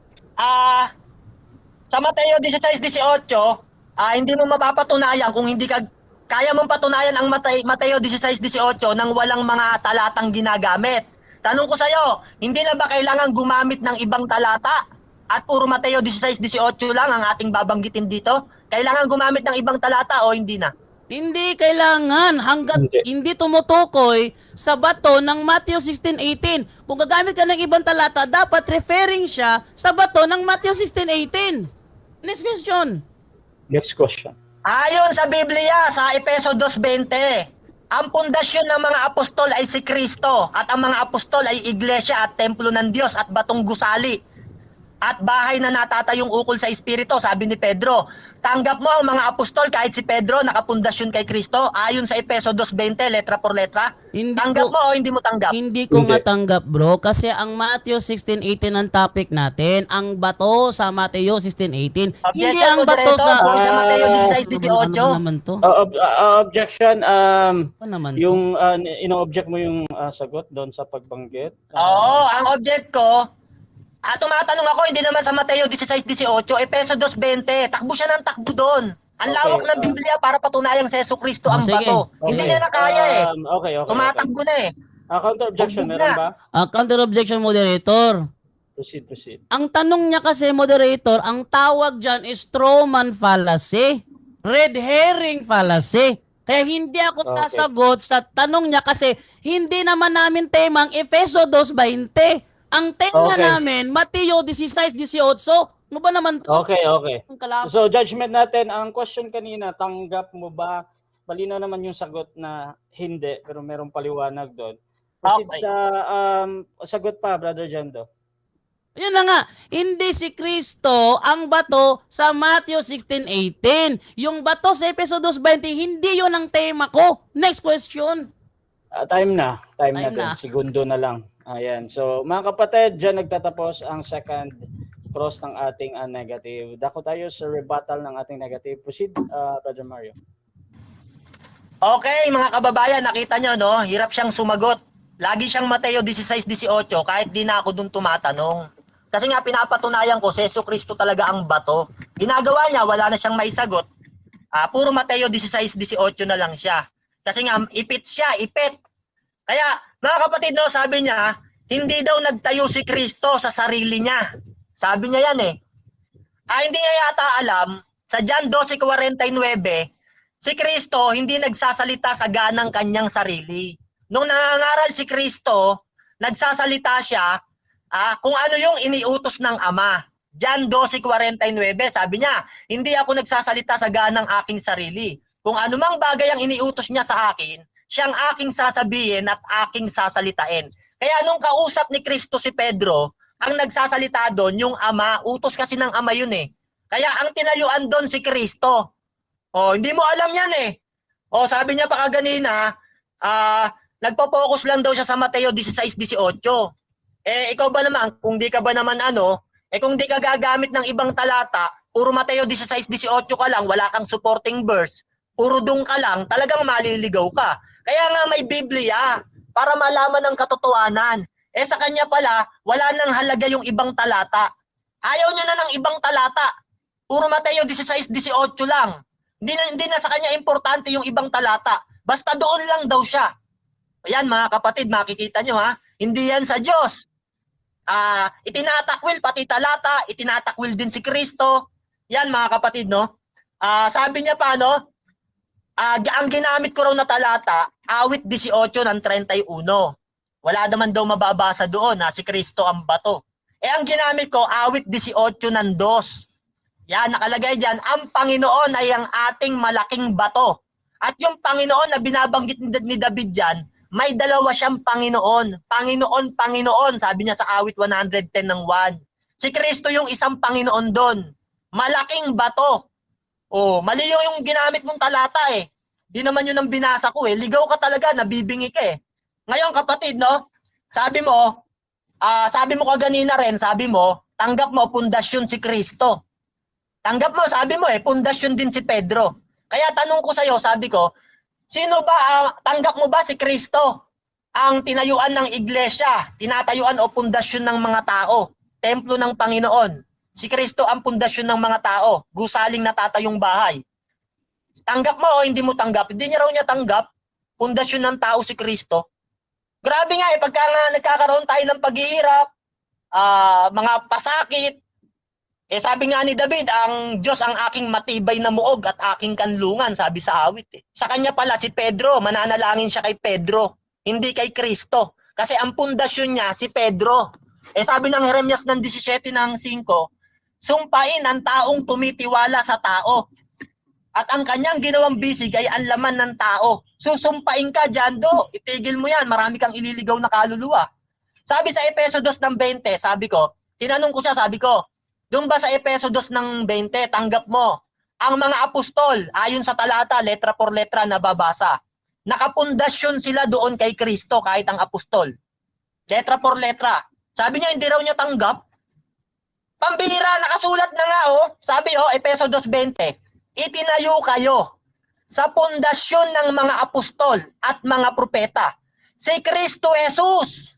sa Mateo 16:18, hindi mo mapapatunayan kung hindi ka, kaya mong patunayan ang Mateo 16:18 nang walang mga talatang ginagamit. Tanong ko sa'yo, hindi na ba kailangan gumamit ng ibang talata? At puro Mateo 16:18 lang ang ating babanggitin dito? Kailangan gumamit ng ibang talata o hindi na? Hindi kailangan hanggat hindi tumutukoy sa bato ng Matthew 16:18. Kung gagamit ka ng ibang talata, dapat referring siya sa bato ng Matthew 16:18. Next question. Next question. Ayon sa Biblia, sa Efeso 2:20, ang pundasyon ng mga apostol ay si Kristo at ang mga apostol ay iglesia at templo ng Diyos at batong gusali at bahay na natatayong ukol sa Espiritu, sabi ni Pedro. Tanggap mo ang mga apostol kahit si Pedro nakapundasyon kay Kristo ayon sa Efeso 2:20, letra por letra? Hindi Tanggap ko- mo o hindi mo tanggap? Hindi ko Hindi. nga tanggap, bro, kasi ang Matthew 16:18 ang topic natin. Ang bato sa Matthew 16:18. Hindi Objection, ang bato moderator, sa... kung sa Mateo Ano 16:18. ba naman to? Objection. Ano naman to? Yung ino-object mo yung sagot doon sa pagbanggit. Oo, ang object ko, tumatanong ako, hindi naman sa Mateo 16:18, Efeso 2:20, takbo siya ng takbo doon. Ang Okay, lawak ng Biblia para patunayang si Jesucristo ang sige. bato. Hindi Okay. niya na kaya eh. Okay. Tumatakbo na eh. Counter objection, Huwag meron na. ba? Counter objection, moderator. Proceed. Ang tanong niya kasi, moderator, ang tawag dyan is strawman fallacy. Red herring fallacy. Kaya hindi ako Okay. sasagot sa tanong niya kasi hindi naman namin temang Efeso 2:20. Ang tema Okay. namin, Mateo 16:18. Ano ba naman to? Okay, okay. Ang kalap. So judgment natin, ang question kanina, tanggap mo ba? Malinaw naman yung sagot na hindi, pero merong paliwanag doon. Proceed Okay. sa sagot pa, Brother Jando. Yun na nga, hindi si Kristo ang bato sa Matthew 16:18. Yung bato sa Efeso 2:20, hindi yun ang tema ko. Next question. Time na Time din. na. Segundo na lang. Ayan. So mga kapatid, dyan nagtatapos ang second cross ng ating negative. Dako tayo sa rebuttal ng ating negative. Proceed, Brother Mario. Okay, mga kababayan, nakita nyo, no? Hirap siyang sumagot. Lagi siyang Mateo 16:18 kahit di na ako dun tumatanong. Kasi nga pinapatunayan ko, si Yesu Cristo talaga ang bato. Ginagawa niya, wala na siyang maisagot. Puro Mateo 16:18 na lang siya. Kasi nga, ipit siya, ipit. Kaya, mga kapatid, no, sabi niya, hindi daw nagtayo si Kristo sa sarili niya. Sabi niya yan eh. Hindi niya yata alam, sa John 12:49, si Kristo hindi nagsasalita sa ganang kanyang sarili. Nung nangangaral si Kristo, nagsasalita siya kung ano yung iniutos ng Ama. John 12:49, sabi niya, hindi ako nagsasalita sa ganang aking sarili. Kung anumang bagay ang iniutos niya sa akin, siyang aking sasabihin at aking sasalitain. Kaya nung kausap ni Kristo si Pedro, ang nagsasalita doon yung Ama, utos kasi ng Ama yun eh. Kaya ang tinayuan doon si Kristo. Hindi mo alam yan eh. Sabi niya pa kaganina, nagpo-focus lang daw siya sa Mateo 16:18. Ikaw ba naman, kung di ka ba naman kung di ka gagamit ng ibang talata, puro Mateo 16:18 ka lang, wala kang supporting verse, puro dung ka lang, talagang maliligaw ka. Kaya nga may Biblia, para malaman ang katotohanan. Sa kanya pala, wala nang halaga yung ibang talata. Ayaw niya na ng ibang talata. Puro Mateo 16:18 lang. Hindi na sa kanya importante yung ibang talata. Basta doon lang daw siya. Ayan mga kapatid, makikita nyo hindi yan sa Diyos. Itinatakwil pati talata, itinatakwil din si Kristo. Yan mga kapatid, no? Sabi niya pa, no? Ang ginamit ko raw na talata, awit 18 ng 31. Wala naman daw mababasa doon na si Kristo ang bato. Ang ginamit ko, awit 18 ng 2. Yan, nakalagay dyan, ang Panginoon ay ang ating malaking bato. At yung Panginoon na binabanggit ni David dyan, may dalawa siyang Panginoon. Panginoon, Panginoon, sabi niya sa awit 110 ng 1. Si Kristo yung isang Panginoon doon. Malaking bato. Mali yung ginamit mong talata eh. Di naman yun ang binasa ko eh. Ligaw ka talaga, nabibingi ka eh. Ngayon kapatid, no? Sabi mo kaganina rin, sabi mo, tanggap mo, pundasyon si Kristo. Tanggap mo, sabi mo pundasyon din si Pedro. Kaya tanong ko sa'yo, sabi ko, sino ba, tanggap mo ba si Kristo? Ang tinayuan ng iglesia, tinatayuan o pundasyon ng mga tao, templo ng Panginoon. Si Kristo ang pundasyon ng mga tao, gusaling natatayong bahay. Tanggap mo o hindi mo tanggap? Hindi niya raw niya tanggap, pundasyon ng tao si Kristo. Grabe nga pagka nagkakaroon tayo ng paghihirap, mga pasakit, sabi nga ni David, ang Diyos ang aking matibay na muog at aking kanlungan, sabi sa awit. Sa kanya pala si Pedro, mananalangin siya kay Pedro, hindi kay Kristo. Kasi ang pundasyon niya si Pedro. Sabi ng Jeremias ng 17 ng 5, sumpain ang taong tumitiwala sa tao. At ang kanyang ginawang bisig ay ang laman ng tao. Susumpain ka, Jando, itigil mo yan, marami kang ililigaw na kaluluwa. Sabi sa Efeso 2:20, sabi ko, tinanong ko siya, sabi ko, doon ba sa Efeso 2:20, tanggap mo, ang mga apostol, ayon sa talata, letra por letra na babasa, nakapundasyon sila doon kay Kristo kahit ang apostol. Letra por letra. Sabi niya, hindi raw niya tanggap. Pambihira, nakasulat na nga Sabi Efeso 2:20, itinayo kayo sa pundasyon ng mga apostol at mga propeta. Si Kristo Jesus,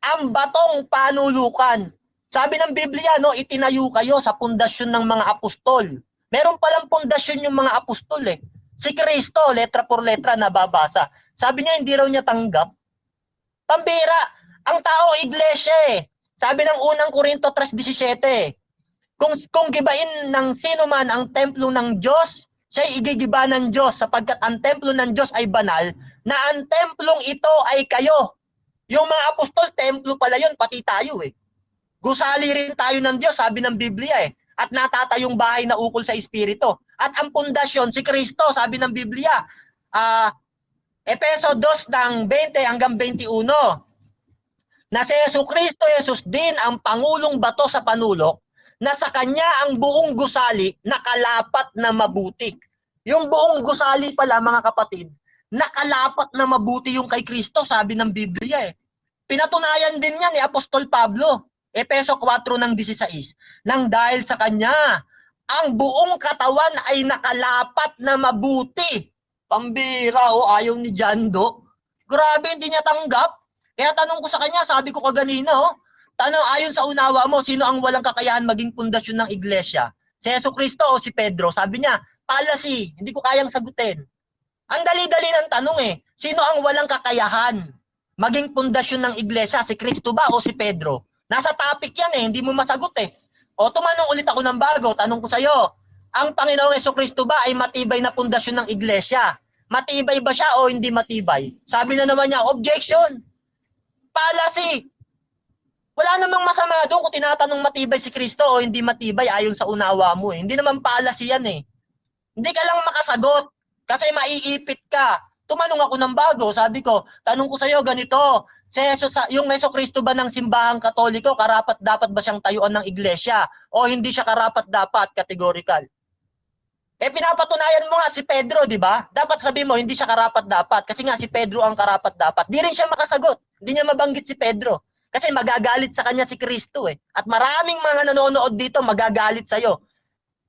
ang batong panulukan. Sabi ng Biblia, itinayo kayo sa pundasyon ng mga apostol. Meron palang pundasyon yung mga apostol eh. Si Kristo, letra por letra nababasa. Sabi niya, hindi raw niya tanggap. Pambira, ang tao iglesia eh. Sabi ng unang Korinto 3:17, kung gibain ng sino man ang templo ng Diyos, siya'y igigiba ng Diyos sapagkat ang templo ng Diyos ay banal, na ang templong ito ay kayo. Yung mga apostol, templo pala yun, pati tayo eh. Gusali rin tayo ng Diyos, sabi ng Biblia eh. at natatayong bahay na ukol sa Espiritu. At ang pundasyon, si Kristo, sabi ng Biblia, Efeso 2 ng 20 hanggang 21, na si Jesucristo Jesus din ang pangulong bato sa panulok, na sa kanya ang buong gusali nakalapat na mabuti. Yung buong gusali pala, mga kapatid, nakalapat na mabuti yung kay Kristo, sabi ng Biblia eh. Pinatunayan din yan ni Apostol Pablo, Efeso 4 ng 16, nang dahil sa kanya, ang buong katawan ay nakalapat na mabuti. Pambira o ayaw ni Jando. Grabe, hindi niya tanggap. Kaya tanong ko sa kanya, sabi ko kaganina, tanong ayon sa unawa mo, sino ang walang kakayahan maging pundasyon ng iglesia? Si Jesucristo o si Pedro? Sabi niya, policy, hindi ko kayang sagutin. Ang dali-dali ng tanong eh, sino ang walang kakayahan maging pundasyon ng iglesia? Si Kristo ba o si Pedro? Nasa topic yan eh, hindi mo masagot eh. O tumanong ulit ako ng bago, tanong ko sa'yo, ang Panginoong Jesucristo ba ay matibay na pundasyon ng iglesia? Matibay ba siya o hindi matibay? Sabi na naman niya, objection. Policy. Wala namang masama doon kung tinatanong matibay si Kristo o hindi matibay ayon sa unawa mo eh. Hindi naman policy yan eh. Hindi ka lang makasagot kasi maiipit ka. Tumanong ako ng bago, sabi ko, tanong ko sa'yo ganito, yung Jesucristo ba ng simbahang Katoliko, karapat dapat ba siyang tayuan ng iglesia? O hindi siya karapat dapat, categorical? Pinapatunayan mo nga si Pedro, di ba? Dapat sabi mo, hindi siya karapat dapat. Kasi nga si Pedro ang karapat dapat. Di rin siya makasagot. Hindi niya mabanggit si Pedro. Kasi magagalit sa kanya si Kristo eh. At maraming mga nanonood dito magagalit sa'yo.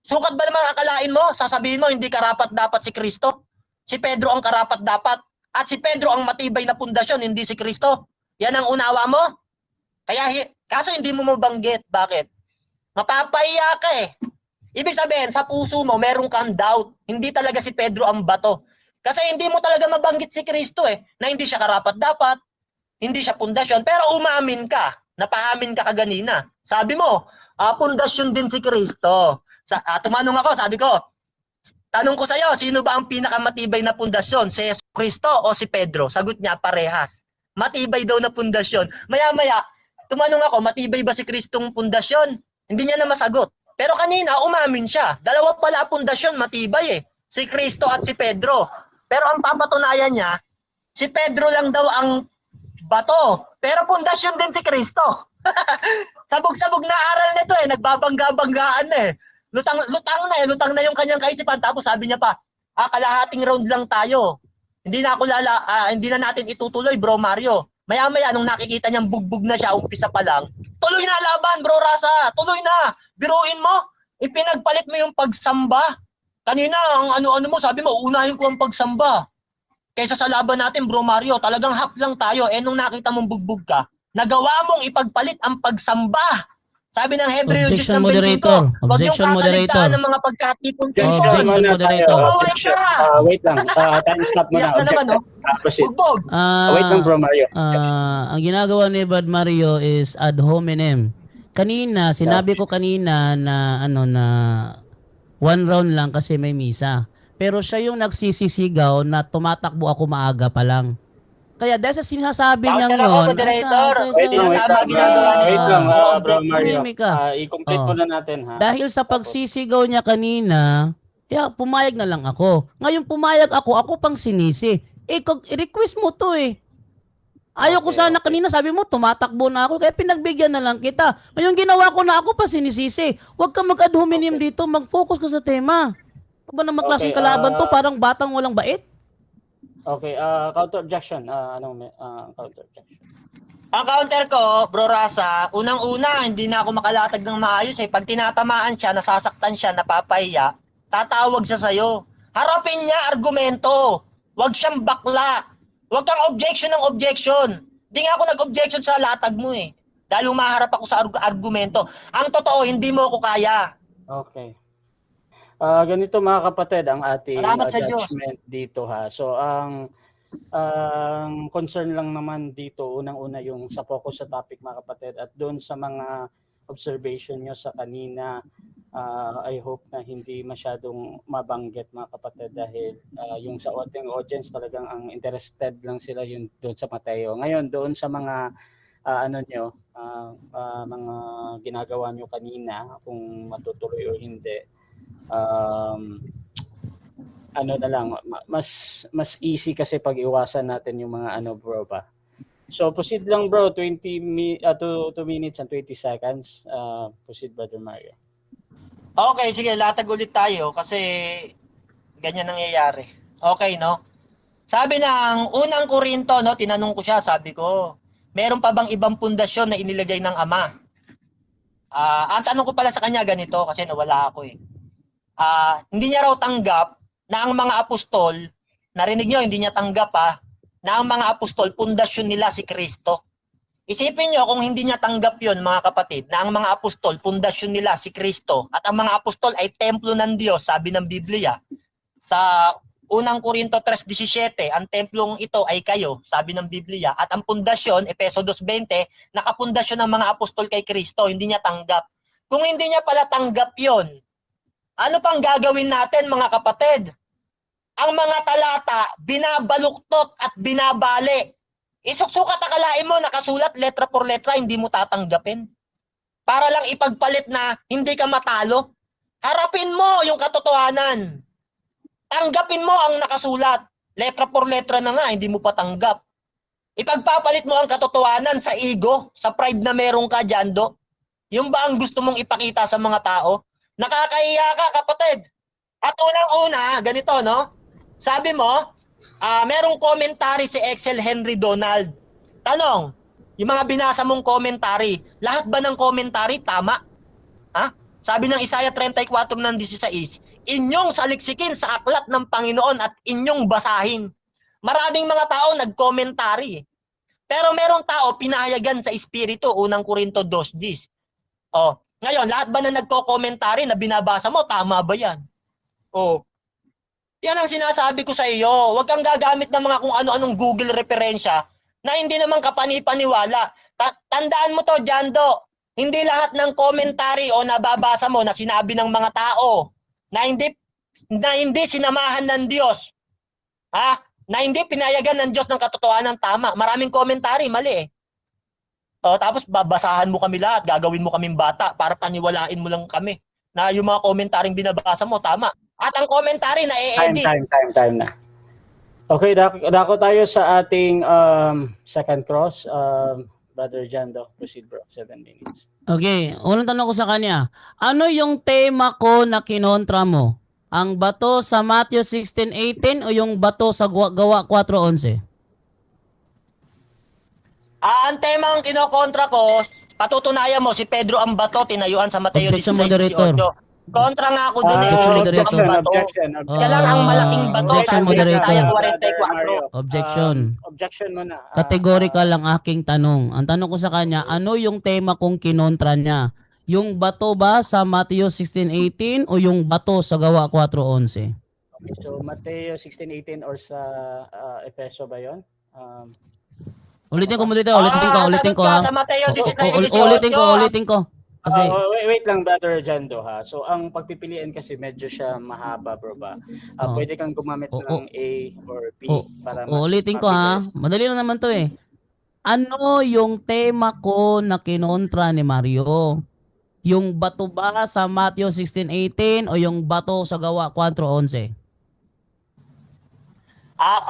Sukat ba naman akalain mo? Sasabihin mo, hindi karapat dapat si Kristo? Si Pedro ang karapat dapat. At si Pedro ang matibay na pundasyon, hindi si Kristo. Yan ang unawa mo. Kaso hindi mo mabanggit. Bakit? Mapapahiya ka eh. Ibig sabihin, sa puso mo, meron kang doubt. Hindi talaga si Pedro ang bato. Kasi hindi mo talaga mabanggit si Kristo eh, na hindi siya karapat dapat, hindi siya pundasyon. Pero umamin ka, napaamin ka kaganina. Sabi mo, pundasyon din si Kristo. Tumanong ako, sabi ko, tanong ko sa'yo, sino ba ang pinakamatibay na pundasyon? Si Kristo o si Pedro? Sagot niya, parehas. Matibay daw na pundasyon. Maya-maya, tumanong ako, matibay ba si Kristong pundasyon? Hindi niya na masagot. Pero kanina, umamin siya. Dalawa pala pundasyon, matibay eh. Si Kristo at si Pedro. Pero ang papatunayan niya, si Pedro lang daw ang bato. Pero pundasyon din si Kristo. Sabog-sabog na aral nito eh. Nagbabangga-banggaan na eh. Lutang na yung kanyang kaisipan. Tapos sabi niya pa, kalahating round lang tayo. Hindi na natin itutuloy, bro Mario. Maya-maya, nung nakikita niyang bugbog na siya, umpisa pa lang, tuloy na laban, bro Rasa. Tuloy na. Biruin mo. Ipinagpalit mo yung pagsamba. Kanina, ang ano-ano mo, sabi mo, unahin ko ang pagsamba. Kaysa sa laban natin, bro Mario, talagang hap lang tayo. Nung nakita mong bugbog ka, nagawa mong ipagpalit ang pagsamba. Sabi ng Hebreo 10 ng 25, huwag yung kakaligtaan ng mga pagkatipon-tipon. Objection moderator. Wait lang, time stop mo na. Bugbog. Wait lang, bro Mario. Ang ginagawa ni Brad Mario is ad hominem. Kanina, sinabi ko kanina na na one round lang kasi may misa. Pero siya yung nagsisisigaw na tumatakbo ako maaga pa lang. Kaya dahil sa sinasabi niya yun, wait lang, bro Mario. I-complete mo na natin ha. Dahil sa pagsisigaw niya kanina, pumayag na lang ako. Ngayon pumayag ako pang sinisi. I-request mo to eh. Ayaw ko sana kanina, sabi mo, tumatakbo na ako, kaya pinagbigyan na lang kita. Ngayon ginawa ko na ako pa sinisisi. Huwag ka mag-ad hominem dito, mag-focus ka sa tema. Ba na magklaseng kalaban to, parang batang walang bait? Okay, counter objection. Counter objection. Ang counter ko, bro Rasa, unang-una, hindi na ako makalatag ng maayos eh. Pag tinatamaan siya, nasasaktan siya, napapahiya, tatawag siya sa'yo. Harapin niya argumento. Huwag siyang bakla. Huwag kang objection ng objection. Di nga ako nag-objection sa latag mo eh. Dahil humaharap ako sa argumento. Ang totoo, hindi mo ako kaya. Okay. Ganito mga kapatid, ang ating judgment dito ha. So, ang concern lang naman dito, unang-una yung sa focus sa topic mga kapatid. At doon sa mga observation nyo sa kanina, I hope na hindi masyadong mabanggit mga kapatid dahil yung sa ating audience talagang ang interested lang sila yun doon sa Mateo. Ngayon doon sa mga ano nyo, mga ginagawa nyo kanina, kung matutuloy o hindi. Ano na lang, mas easy kasi pag iwasan natin yung mga ano bro pa. So proceed lang bro, 2 minutes and 20 seconds. Proceed Brother Mario. Okay, sige, latag ulit tayo kasi ganyan nangyayari. Okay, no? Sabi ng unang Korinto, no, tinanong ko siya, sabi ko, meron pa bang ibang pundasyon na inilagay ng Ama? Ang tanong ko pala sa kanya ganito kasi nawala ako eh. Hindi niya raw tanggap na ang mga apostol, narinig niyo, hindi niya tanggap na ang mga apostol, pundasyon nila si Kristo. Isipin niyo kung hindi niya tanggap yon mga kapatid, na ang mga apostol, pundasyon nila si Kristo at ang mga apostol ay templo ng Diyos, sabi ng Biblia. Sa unang Korinto 3:17, ang templong ito ay kayo, sabi ng Biblia. At ang pundasyon, Efeso 2:20, nakapundasyon ng mga apostol kay Kristo, hindi niya tanggap. Kung hindi niya pala tanggap yon, ano pang gagawin natin mga kapatid? Ang mga talata, binabaluktot at binabali. Isuksukat akalain mo, nakasulat letra por letra, hindi mo tatanggapin. Para lang ipagpalit na hindi ka matalo. Harapin mo yung katotohanan. Tanggapin mo ang nakasulat. Letra por letra na nga, hindi mo pa tanggap. Ipagpapalit mo ang katotohanan sa ego, sa pride na meron ka, Jando. Yung ba ang gusto mong ipakita sa mga tao? Nakakahiya ka, kapatid. At unang-una, ganito, no? Sabi mo, merong commentary si Excel Henry Donald. Tanong, yung mga binasa mong commentary, lahat ba ng commentary tama? Sabi ng Isaiah 34:16, inyong saliksikin sa aklat ng Panginoon at inyong basahin. Maraming mga tao nag-commentary. Pero merong tao pinahayagan sa Espiritu, unang Korinto 2:10. Ngayon, lahat ba na nagko-commentary na binabasa mo, tama ba yan? Yan ang sinasabi ko sa iyo. Huwag kang gagamit ng mga kung ano-anong Google referensya na hindi naman kapani-paniwala. Tandaan mo to, Jando. Hindi lahat ng commentary o nababasa mo na sinabi ng mga tao na hindi sinamahan ng Diyos. Na hindi pinayagan ng Diyos ng katotohanan tama. Maraming commentary, mali eh. Tapos babasahan mo kami lahat, gagawin mo kaming bata para paniwalain mo lang kami na yung mga komentaryong binabasa mo tama. At ang commentary na e-edit. Time na. Okay, dako tayo sa ating second cross. Brother Jando, proceed bro, 7 minutes. Okay, unang tanong ko sa kanya, ano yung tema ko na kinontra mo? Ang bato sa Matthew 16:18 o yung bato sa Gawa 4:11? Ang tema ang kinokontra ko, patutunayan mo si Pedro ang bato tinayuan sa Mateo Objection, moderator. 16:18. Kontra nga ako doon Objection. Kaya lang ang malaking bato Objection, sabi ng moderator. Isaiah 44. Objection. Objection mo na. Categorical ang aking tanong. Ang tanong ko sa kanya, ano yung tema kong kinontra niya? Yung bato ba sa Matthew 16:18 o yung bato sa Gawa 4:11? Okay, so Mateo 16:18 or sa Efeso ba 'yon? Ulitin ko ha. Sa Mateo 16:18. Ulitin ko. Kasi wait lang Brother Jando ha. So ang pagpipilian kasi medyo siya mahaba bro ba. Pwede kang gumamit ng A or B para mas ulitin ko ha. Madali lang naman 'to eh. Ano yung tema ko na kinontra ni Mario? Yung bato ba sa Matthew 16:18 o yung bato sa Gawa 4:11?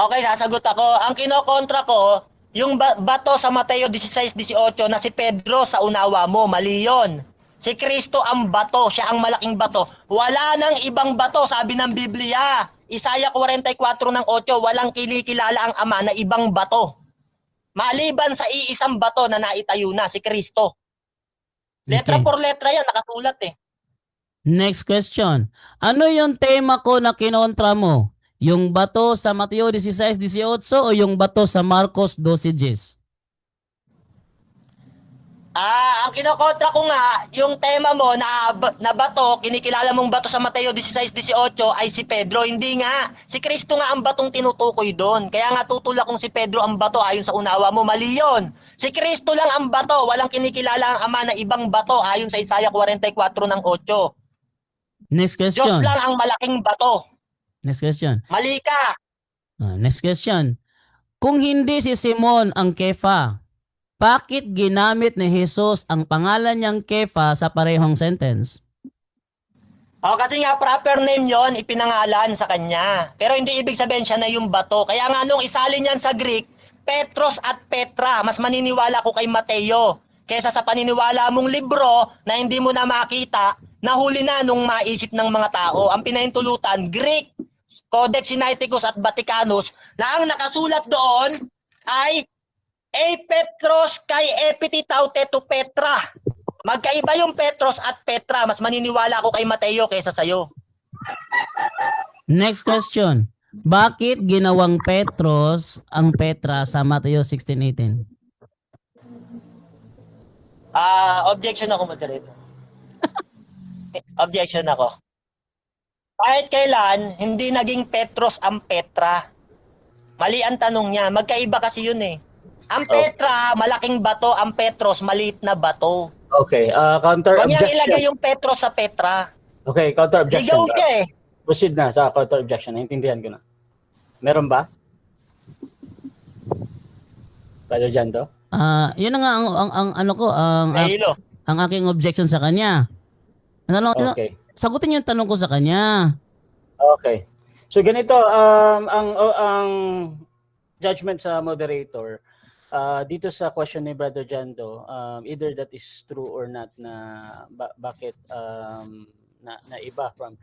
Okay, sasagot ako. Ang kinokontra ko, yung bato sa Mateo 16:18 na si Pedro sa unawa mo, mali yun. Si Kristo ang bato, siya ang malaking bato. Wala nang ibang bato, sabi ng Biblia. Isaiah 44:8, walang kinikilala ang Ama na ibang bato. Maliban sa iisang bato na naitayo na, si Kristo. Letra por letra yan, nakasulat eh. Next question. Ano yung tema ko na kinontra mo? Yung bato sa Mateo 16:18 o yung bato sa Marcos 12:10? Ang kinokontra ko nga, yung tema mo na bato, kinikilala mong bato sa Mateo 16:18 ay si Pedro. Hindi nga. Si Kristo nga ang batong tinutukoy doon. Kaya nga tutulak kong si Pedro ang bato ayon sa unawa mo. Mali yun. Si Kristo lang ang bato. Walang kinikilala ang Ama na ibang bato ayon sa Isaiah 44:8. Next question. Diyos lang ang malaking bato. Next question. Mali ka. Next question. Kung hindi si Simon ang Kefa, bakit ginamit ni Jesus ang pangalan niyang Kefa sa parehong sentence? Kasi nga proper name yon ipinangalan sa kanya. Pero hindi ibig sabihin siya na yung bato. Kaya nga nung isalin yan sa Greek, Petros at Petra, mas maniniwala ko kay Mateo kaysa sa paniniwala mong libro na hindi mo na makita, nahuli na nung maisip ng mga tao. Ang pinahintulutan, Greek, Codex Sinaiticus at Vaticanus, na ang nakasulat doon ay A Petros kay epititaute tu Petra. Magkaiba yung Petros at Petra. Mas maniniwala ako kay Mateo kaysa sa'yo. Next question. Bakit ginawang Petros ang Petra sa Mateo 16:18? Objection ako, moderator. Objection ako. Kahit kailan, hindi naging Petros ang Petra. Mali ang tanong niya. Magkaiba kasi yun eh. Ang Petra, malaking bato. Ang Petros, maliit na bato. Okay, counter Huwag niyang objection. ilagay yung Petros sa Petra. Okay, counter objection. Ligaw siya eh. Proceed na sa counter objection. Naintindihan ko na. Meron ba? Brother Jando? Yun na nga ang ano ko, Mahilo. ang aking objection sa kanya. Okay. Sagutin yung tanong ko sa kanya. Okay. So ganito, ang judgment sa moderator, dito sa question ni Brother Jando, either that is true or not na bakit na iba from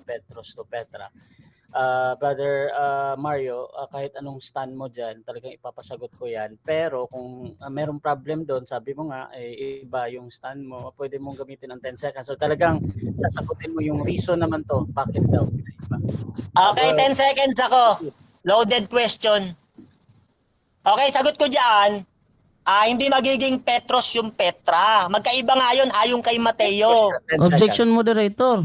Petros to Petra. Brother Mario, kahit anong stand mo dyan, talagang ipapasagot ko yan. Pero kung merong problem doon, sabi mo nga, iba yung stand mo, pwede mong gamitin ang 10 seconds. So talagang sasagutin mo yung reason naman to, bakit daw iba. Okay, 10 seconds ako. Loaded question. Okay, sagot ko dyan. Hindi magiging Petros yung Petra. Magkaiba nga yun, ayon kay Mateo. 10 Objection, seconds. moderator.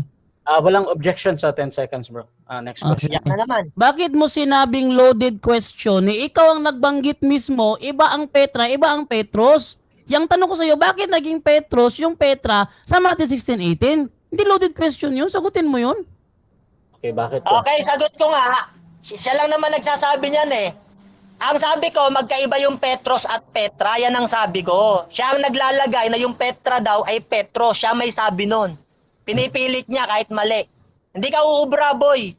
Walang objection sa 10 seconds, bro. Next question. Yak na naman. Bakit mo sinabing loaded question? Ikaw ang nagbanggit mismo, iba ang Petra, iba ang Petros. Yung tanong ko sa iyo, bakit naging Petros yung Petra sa Matthew 16:18? Hindi loaded question yun, sagutin mo yun. Okay, bakit to? Okay, sagot ko nga. Siya lang naman nagsasabi niyan eh. Ang sabi ko, magkaiba yung Petros at Petra. Yan ang sabi ko. Siya ang naglalagay na yung Petra daw ay Petros. Siya may sabi nun. Pinipilit niya kahit mali. Hindi ka uubra, boy.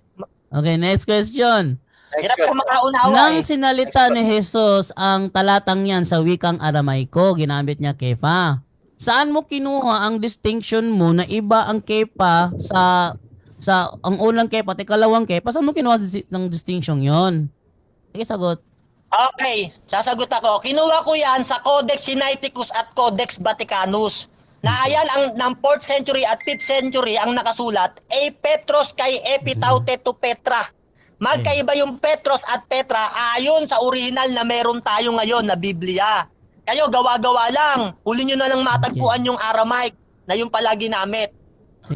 Okay, next question. Hirap ka makaunawa Nang eh. sinalita ni Jesus ang talatang yan sa wikang Aramaiko, ginamit niya kefa. Saan mo kinuha ang distinction mo na iba ang kefa sa ang unang kefa at ikalawang kefa? Saan mo kinuha ng distinction yon? Sige, sagot. Okay, sasagot ako. Kinuha ko yan sa Codex Sinaiticus at Codex Vaticanus. Na ayan ang ng 4th century at 5th century ang nakasulat, A Petros kay epitaute tu Petra. Magkaiba yung Petros at Petra ayon sa original na meron tayo ngayon na Biblia. Kayo gawa-gawa lang. Huli nyo na lang matagpuan yung Aramaic na yung pala ginamit.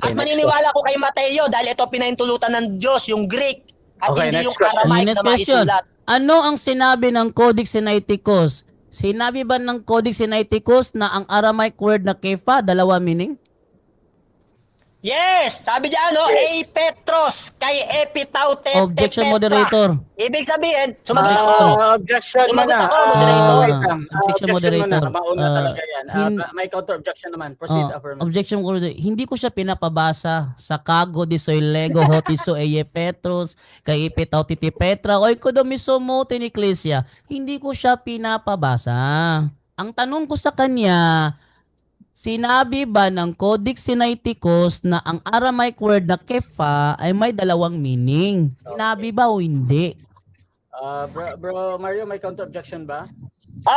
At maniniwala ko kay Mateo dahil ito pinahintulutan ng Diyos, yung Greek. At Okay, hindi next yung question. Aramaic Next na question. maisulat. Ano ang sinabi ng Codex Sinaiticus? Sinabi ba ng Codex Sinaiticus na ang Aramaic word na kefa, dalawa meaning? Yes! Sabi dyan, no? A Petros kay epitaute te Objection, Petra. moderator. Ibig sabihin, sumagot ako. Objection mo Sumagot na. ako, moderator. Wait lang. Objection, moderator. Mo na. Mauna talaga yan. May counter objection naman. Proceed, affirmative. Objection ko. Hindi ko siya pinapabasa sa kago di soy lego hotiso eye Petros kay ipitaw titi Petra oy ko domiso mo tin Ecclesia. Hindi ko siya pinapabasa. Ang tanong ko sa kanya, sinabi ba ng Codex Sinaiticus na ang Aramaic word na kefa ay may dalawang meaning? Sinabi ba o hindi? Bro Mario, may counter objection ba?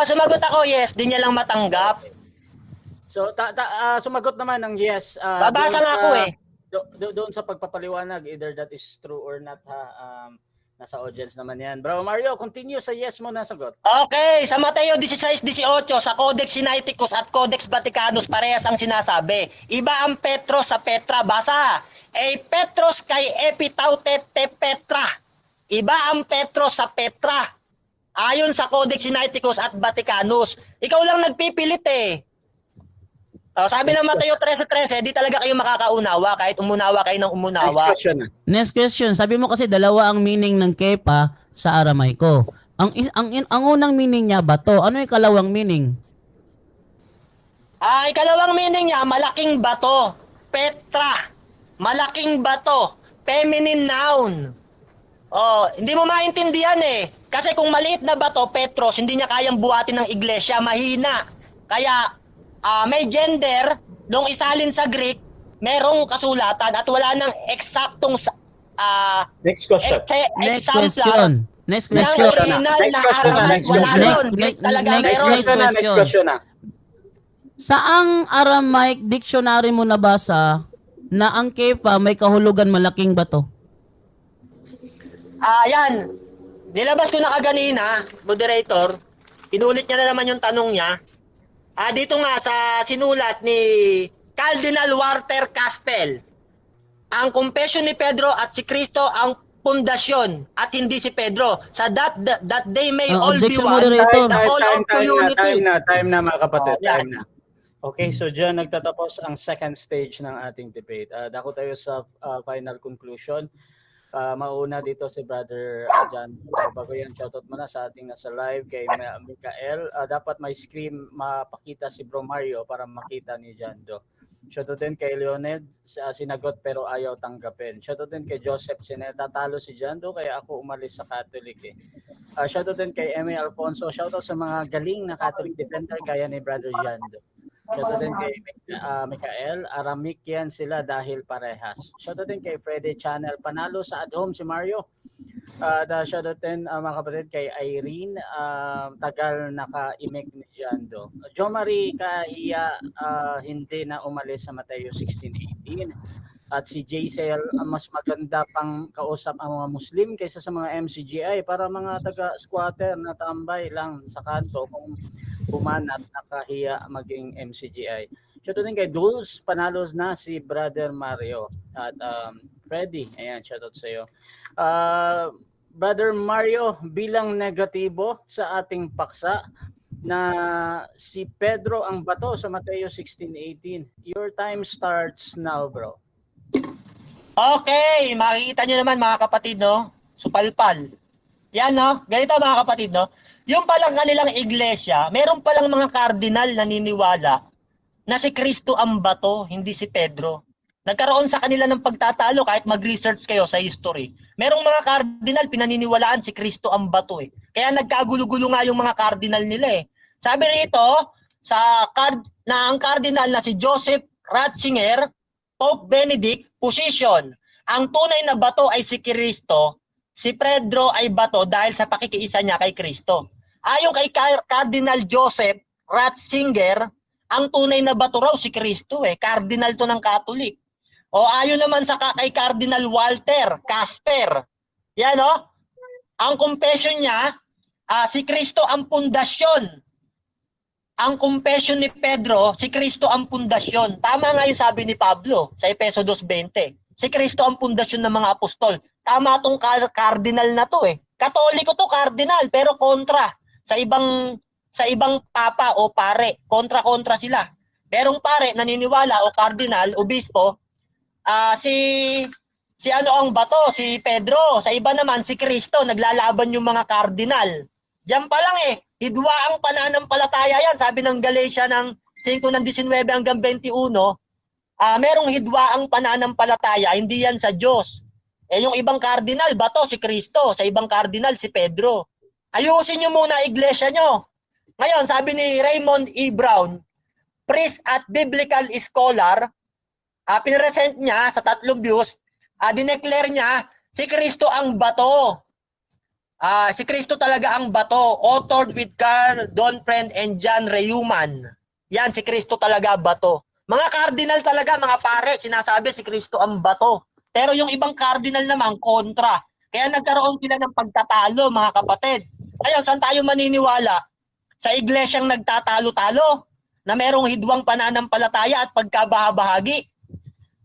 Sumagot ako, yes. Di niya lang matanggap. So, sumagot naman ng yes. Babasa nga ako eh. Doon sa pagpapaliwanag, either that is true or not, ha? Nasa audience naman yan. Bro Mario, continue sa yes mo na sagot. Okay, sa Mateo 16:18, sa Codex Sinaiticus at Codex Vaticanus, parehas ang sinasabi. Iba ang Petros sa Petra. Basa. A Petros kay epitaute te Petra. Iba ang Petros sa Petra. Ayon sa Codex Sinaiticus at Vaticanus. Ikaw lang nagpipilit eh. Sabi ng Mateo 13:13, di talaga kayo makakaunawa kahit umunawa kayo ng umunawa. Next question na. Next question. Sabi mo kasi dalawa ang meaning ng kepa sa Aramaiko. Ang unang meaning niya bato. Ano yung ikalawang meaning? Ikalawang meaning niya, malaking bato. Petra. Malaking bato. Feminine noun. Oh, hindi mo maintindihan eh. Kasi kung maliit na bato, Petros, hindi niya kayang buhatin ng iglesia, mahina. Kaya may gender, nung isalin sa Greek, merong kasulatan at wala nang eksaktong Next question. Next question. Next Ng question. original Next na question na, Aramaic, next wala question. nun. Greek talaga Next meron. Next question na. Saang Aramaic dictionary mo nabasa na ang kepa may kahulugan malaking bato? Yan. Nilabas ko na kaganina, moderator. Inulit niya na naman yung tanong niya. Dito nga sa sinulat ni Cardinal Walter Caspel. Ang confession ni Pedro at si Kristo ang pundasyon at hindi si Pedro. Sa that they may all be Objection, one. moderator. The call of unity. Time na mga kapatid. Yan. Time na. Okay, so dyan nagtatapos ang second stage ng ating debate. Dako tayo sa final conclusion. Mauna dito si Brother Jan. Bago yan, shoutout muna sa ating nasa live kay Mikael. Dapat may screen mapakita si Bro Mario para makita ni Jando. Shoutout din kay Leoned, sinagot pero ayaw tanggapin. Shoutout din kay Joseph, tatalo si Jando kaya ako umalis sa Catholic eh. Shoutout din kay Emmy Alfonso. Shoutout sa mga galing na Catholic defender gaya ni Brother Jando. Shoutout din kay Mikael. Aramik yan sila dahil parehas. Shoutout din kay Freddy Channel. Panalo sa at home si Mario. Shoutout din mga kapatid kay Irene. Tagal naka-imik ni Jando. Jo Marie Kahiya hindi na umalis sa Mateo 16:18. At si JCL mas maganda pang kausap ang mga Muslim kaysa sa mga MCGI para mga taga-squatter na tambay lang sa kanto kung bumanat nakahiya maging MCGI. Shoutout din kay Dulce, panalos na si Brother Mario at Freddy. Ayan, shoutout sa iyo. Brother Mario, bilang negatibo sa ating paksa na si Pedro ang bato sa Mateo 16:18. Your time starts now, bro. Okay, makikita nyo naman mga kapatid, no? Supalpal. Yan, no? Ganito mga kapatid, no? Yung palang kanilang iglesia, meron palang mga kardinal na naniniwala na si Kristo ang bato, hindi si Pedro. Nagkaroon sa kanila ng pagtatalo kahit mag-research kayo sa history. Merong mga kardinal pinaniniwalaan si Kristo ang bato eh. Kaya nagkagulo-gulo nga yung mga kardinal nila eh. Sabi rito, ang kardinal na si Joseph Ratzinger, Pope Benedict, position, ang tunay na bato ay si Kristo, si Pedro ay bato dahil sa pakikiisa niya kay Kristo. Ayon kay Cardinal Joseph Ratzinger, ang tunay na bato raw si Kristo eh. Cardinal to ng Catholic. O ayon naman sa kay Cardinal Walter Casper. Yan o. Ang confession niya, si Kristo ang pundasyon. Ang confession ni Pedro, si Kristo ang pundasyon. Tama nga yung sabi ni Pablo sa Efeso 2:20. Si Kristo ang pundasyon ng mga apostol. Tama tong cardinal na to eh. Katoliko to cardinal pero kontra sa ibang papa o pare. Kontra sila. Merong pare naniniwala o cardinal, obispo, si ano ang bato, si Pedro. Sa iba naman si Kristo, naglalaban yung mga cardinal. Diyan pa lang eh, hidwa ang pananampalataya yan. Sabi ng Galatia ng 5:19 hanggang 21, merong hidwa ang pananampalataya, hindi yan sa Diyos. Yung ibang cardinal, bato si Kristo. Sa ibang cardinal, si Pedro. Ayusin nyo muna iglesia nyo. Ngayon, sabi ni Raymond E. Brown, priest at biblical scholar, pinresent niya sa 3 views, dineclare niya, si Kristo ang bato. Si Kristo talaga ang bato. Authored with Carl Donfriend and John Reumann. Yan, si Kristo talaga bato. Mga cardinal talaga, mga pare, sinasabi si Kristo ang bato. Pero yung ibang cardinal naman, kontra. Kaya nagkaroon sila ng pagtatalo, mga kapatid. Ngayon, saan tayo maniniwala? Sa iglesyang nagtatalo-talo na merong hidwang pananampalataya at pagkabahabahagi?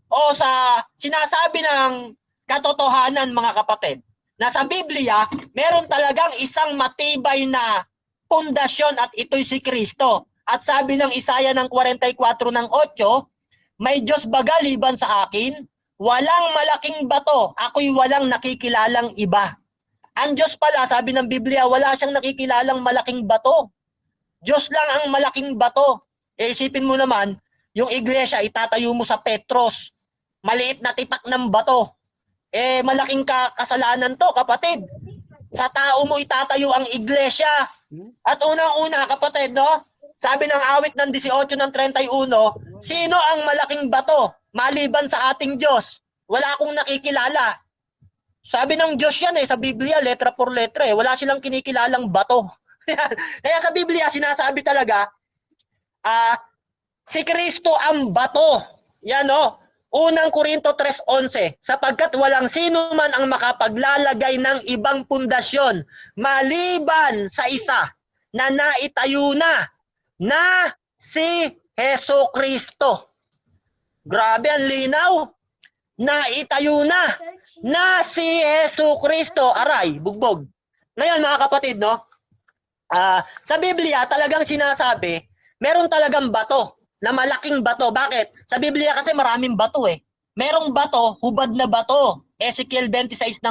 O sa sinasabi ng katotohanan, mga kapatid, na sa Biblia, meron talagang isang matibay na pundasyon at ito'y si Kristo. At sabi ng Isaya ng 44:8, may Diyos baga liban sa akin? Walang malaking bato, ako'y walang nakikilalang iba. Ang Diyos pala, sabi ng Biblia, wala siyang nakikilalang malaking bato. Diyos lang ang malaking bato. Isipin mo naman, yung iglesia, itatayo mo sa Petros. Maliit na tipak ng bato. Malaking kasalanan to, kapatid. Sa tao mo itatayo ang iglesia. At unang-una, kapatid, no? Sabi ng awit ng 18 ng 31, sino ang malaking bato? Maliban sa ating Diyos. Wala akong nakikilala. Sabi ng Diyos yan sa Biblia, letra por letra Wala silang kinikilalang bato. Kaya sa Biblia, sinasabi talaga, si Kristo ang bato. Yan Unang Korinto 3:11, sapagkat walang sino man ang makapaglalagay ng ibang pundasyon maliban sa isa na naitayo na si Heso Kristo. Grabe ang linaw. Naitayo na si Heso Kristo. Aray, bugbog. Ngayon mga kapatid, sa Biblia talagang sinasabi, meron talagang bato, na malaking bato. Bakit? Sa Biblia kasi maraming bato Merong bato, hubad na bato. Ezekiel 26:4.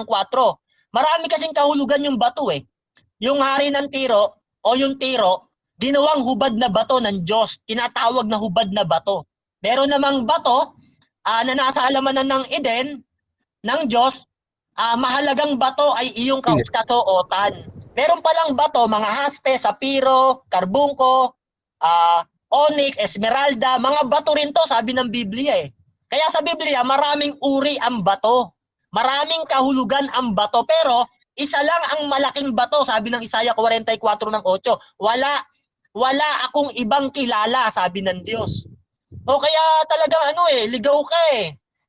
Marami kasing kahulugan yung bato Yung hari ng Tiro o yung Tiro, ginawang hubad na bato ng Diyos. Tinatawag na hubad na bato. Meron namang bato na nasa halamanan ng Eden ng Diyos. Mahalagang bato ay iyong kasuotan. Meron palang bato, mga haspe, sapiro, karbungko, onyx, esmeralda, mga bato rin to, sabi ng Biblia Kaya sa Biblia, maraming uri ang bato. Maraming kahulugan ang bato. Pero, isa lang ang malaking bato, sabi ng Isaiah 44:8. Wala akong ibang kilala, sabi ng Diyos. O kaya talagang ligaw ka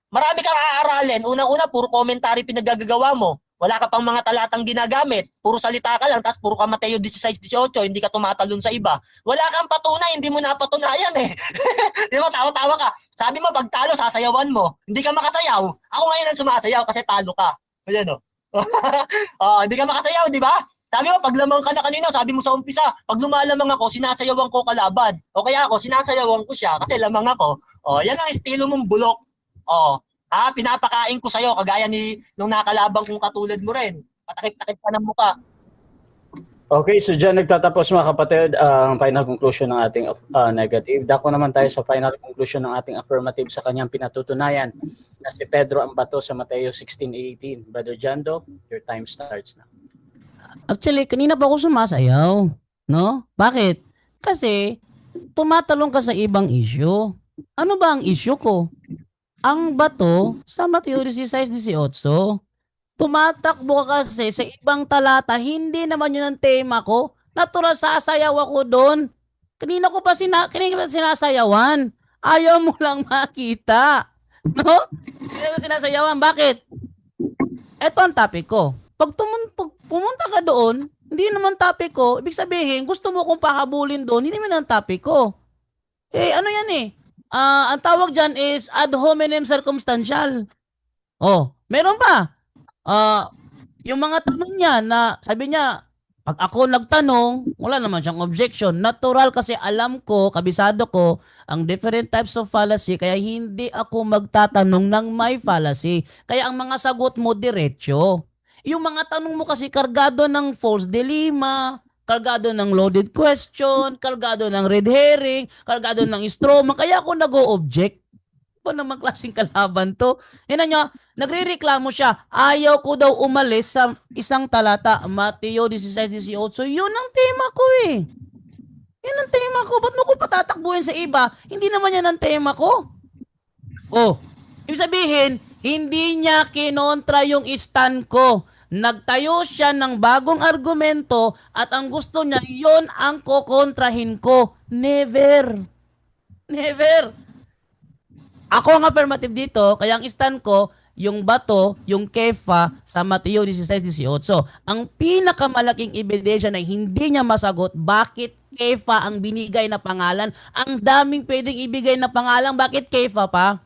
Marami kang aaralin. Unang-una, puro commentary pinagagagawa mo. Wala ka pang mga talatang ginagamit. Puro salita ka lang, tapos puro ka Mateo 16:18, hindi ka tumatalon sa iba. Wala kang patunay, hindi mo napatunayan Di ba, tawa-tawa ka. Sabi mo, pag talo, sasayawan mo. Hindi ka makasayaw. Ako ngayon ang sumasayaw kasi talo ka. Ayan hindi ka makasayaw, di ba? Sabi mo, pag lamang ka na kanina, sabi mo sa umpisa, pag lumalamang ako, sinasayawan ko kalaban. O kaya ako, sinasayawan ko siya kasi lamang ako. Yan ang estilo mong bulok. Pinapakain ko sa'yo, kagaya nung nakalabang kong katulad mo rin. Patakip-takip ka ng muka. Okay, so dyan nagtatapos mga kapatid ang final conclusion ng ating negative. Dako naman tayo sa final conclusion ng ating affirmative sa kanyang pinatutunayan na si Pedro ang bato sa Mateo 16:18. Brother Jando, your time starts now. Actually, kanina pa ako sumasayaw. No? Bakit? Kasi, tumatalong ka sa ibang issue. Ano ba ang issue ko? Ang bato sa Mateo 16:18. Tumatakbo ka kasi sa ibang talata, hindi naman yun ang tema ko. Natural, sasayaw ako doon. Kanina ko pa sinasayawan. Ayaw mo lang makita. No? Kanina ko sinasayawan. Bakit? Ito ang topic ko. Pag pumunta ka doon, hindi naman topic ko. Ibig sabihin, gusto mo kong pahabulin doon, hindi naman ang topic ko. Ano yan ang tawag dyan is ad hominem circumstantial. Meron pa. Yung mga tanong niya na sabi niya, pag ako nagtanong, wala naman siyang objection. Natural kasi alam ko, kabisado ko, ang different types of fallacy, kaya hindi ako magtatanong ng may fallacy. Kaya ang mga sagot mo, diretso. Yung mga tanong mo kasi kargado ng false dilemma, kargado ng loaded question, kargado ng red herring, kargado ng straw man, kaya ako nag-o-object. Pa naman klaseng kalaban to. Yan nyo, nagre-reklamo siya. Ayaw ko daw umalis sa isang talata. Mateo 16:18. Yun ang tema ko Yun ang tema ko. Ba't mo ko patatakbuhin sa iba? Hindi naman yan ang tema ko. Ibig sabihin, hindi niya kinontra yung stand ko. Nagtayo siya ng bagong argumento at ang gusto niya, yon ang kokontrahin ko. Never. Never. Ako ang affirmative dito, kaya ang stand ko, yung bato, yung kefa sa Mateo 16:18. Ang pinakamalaking ebidensya na hindi niya masagot, bakit kefa ang binigay na pangalan? Ang daming pwedeng ibigay na pangalan, bakit kefa pa?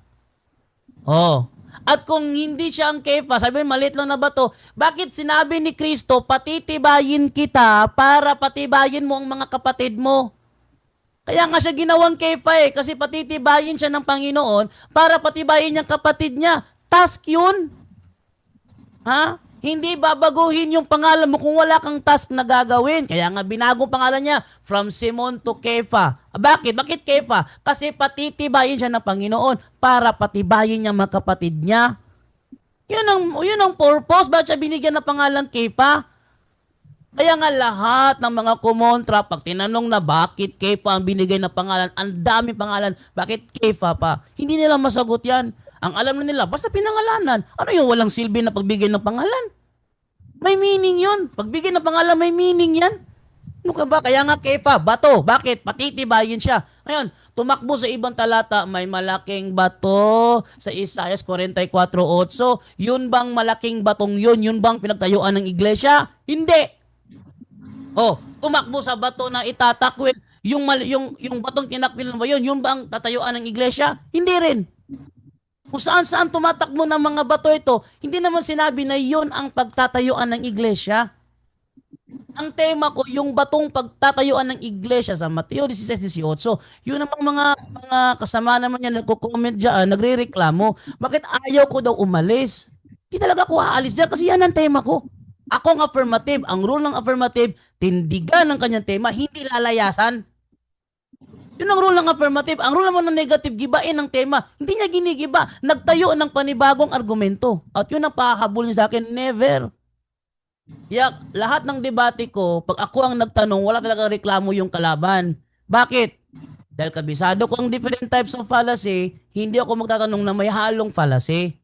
At kung hindi siya ang kefa, sabi maliit lang na bato, bakit sinabi ni Kristo, patitibayin kita para patibayin mo ang mga kapatid mo? Kaya nga siya ginawang kefa kasi patitibayin siya ng Panginoon para patibayin niyang kapatid niya. Task yun. Hindi babaguhin yung pangalan mo kung wala kang task na gagawin. Kaya nga binago pangalan niya from Simon to Kefa. Bakit? Bakit Kefa? Kasi patitibayin siya ng Panginoon para patibayin niya mga kapatid niya. Yun ang purpose. Bakit siya binigyan ng pangalan Kefa? Kaya nga lahat ng mga kumontra, pag tinanong na bakit Kefa ang binigay na pangalan, ang daming pangalan, bakit Kefa pa? Hindi nila masagot yan. Ang alam na nila, basta pinangalanan. Ano yung walang silbi na pagbigay ng pangalan? May meaning yun. Pagbigay ng pangalan, may meaning yan. Ano ka ba? Kaya nga Kefa, bato. Bakit? Patitibayin siya. Ngayon, tumakbo sa ibang talata, may malaking bato sa Isaiah 44:8. Yun bang malaking batong yun? Yun bang pinagtayuan ng iglesia? Hindi. Tumakbo sa bato na itatakwil. Yung batong tinakwil ba yun? Yun bang tatayuan ng iglesia? Hindi rin. Kung saan-saan tumatakbo ng mga bato ito, hindi naman sinabi na yun ang pagtatayuan ng iglesia. Ang tema ko, yung batong pagtatayuan ng iglesia sa Mateo 16:18, yun namang mga kasama naman yan, nagko-comment dyan, nagre-reklamo, bakit ayaw ko daw umalis? Hindi talaga ako aalis dyan kasi yan ang tema ko. Ako ang affirmative. Ang rule ng affirmative, tindigan ng kanyang tema, hindi lalayasan. Yun ang rule ng affirmative. Ang rule naman ng negative, gibain ng tema. Hindi niya ginigiba. Nagtayo ng panibagong argumento. At yun ang pahahabol niya sa akin, never. Lahat ng debate ko, pag ako ang nagtanong, wala talaga reklamo yung kalaban. Bakit? Dahil kabisado ko ang different types of fallacy, hindi ako magtatanong na may halong fallacy.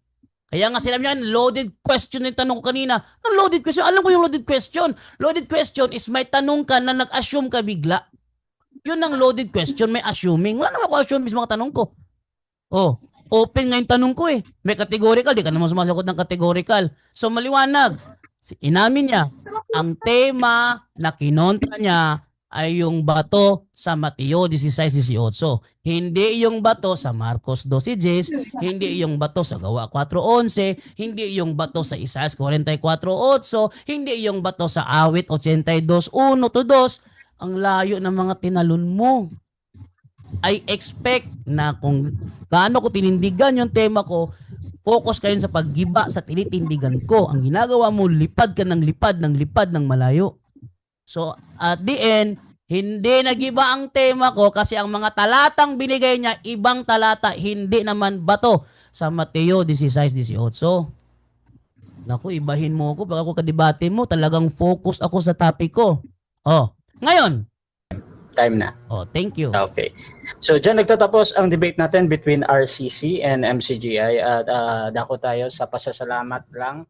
Kaya nga sinabi niya, loaded question yung tanong ko kanina. Anong loaded question? Alam ko yung loaded question. Loaded question is may tanong ka na nag-assume ka bigla. Yun ang loaded question, may assuming. Wala naman ako assuming sa mga tanong ko. Open nga yung tanong ko eh. May categorical, di ka naman sumasagot ng categorical. So maliwanag. Inamin niya, ang tema na kinontra niya ay yung bato sa Mateo 16:18. Hindi yung bato sa Marcos 12:10, hindi yung bato sa Gawa 4:11, hindi yung bato sa Isaiah 44:8, hindi yung bato sa Awit 82:1-2. Ang layo ng mga tinalon mo. I expect na kung gaano ko tinindigan yung tema ko, focus kayo sa paggiba sa tinitindigan ko. Ang ginagawa mo, lipad ka ng lipad ng malayo. So, at the end, hindi nagiba ang tema ko kasi ang mga talatang binigay niya, ibang talata, hindi naman bato sa Mateo 16:18. Naku, ibahin mo ako pag ako kadebate mo, talagang focus ako sa topic ko. Ngayon. Time na. Thank you. Okay. So, dyan nagtatapos ang debate natin between RCC and MCGI at dako tayo sa pasasalamat lang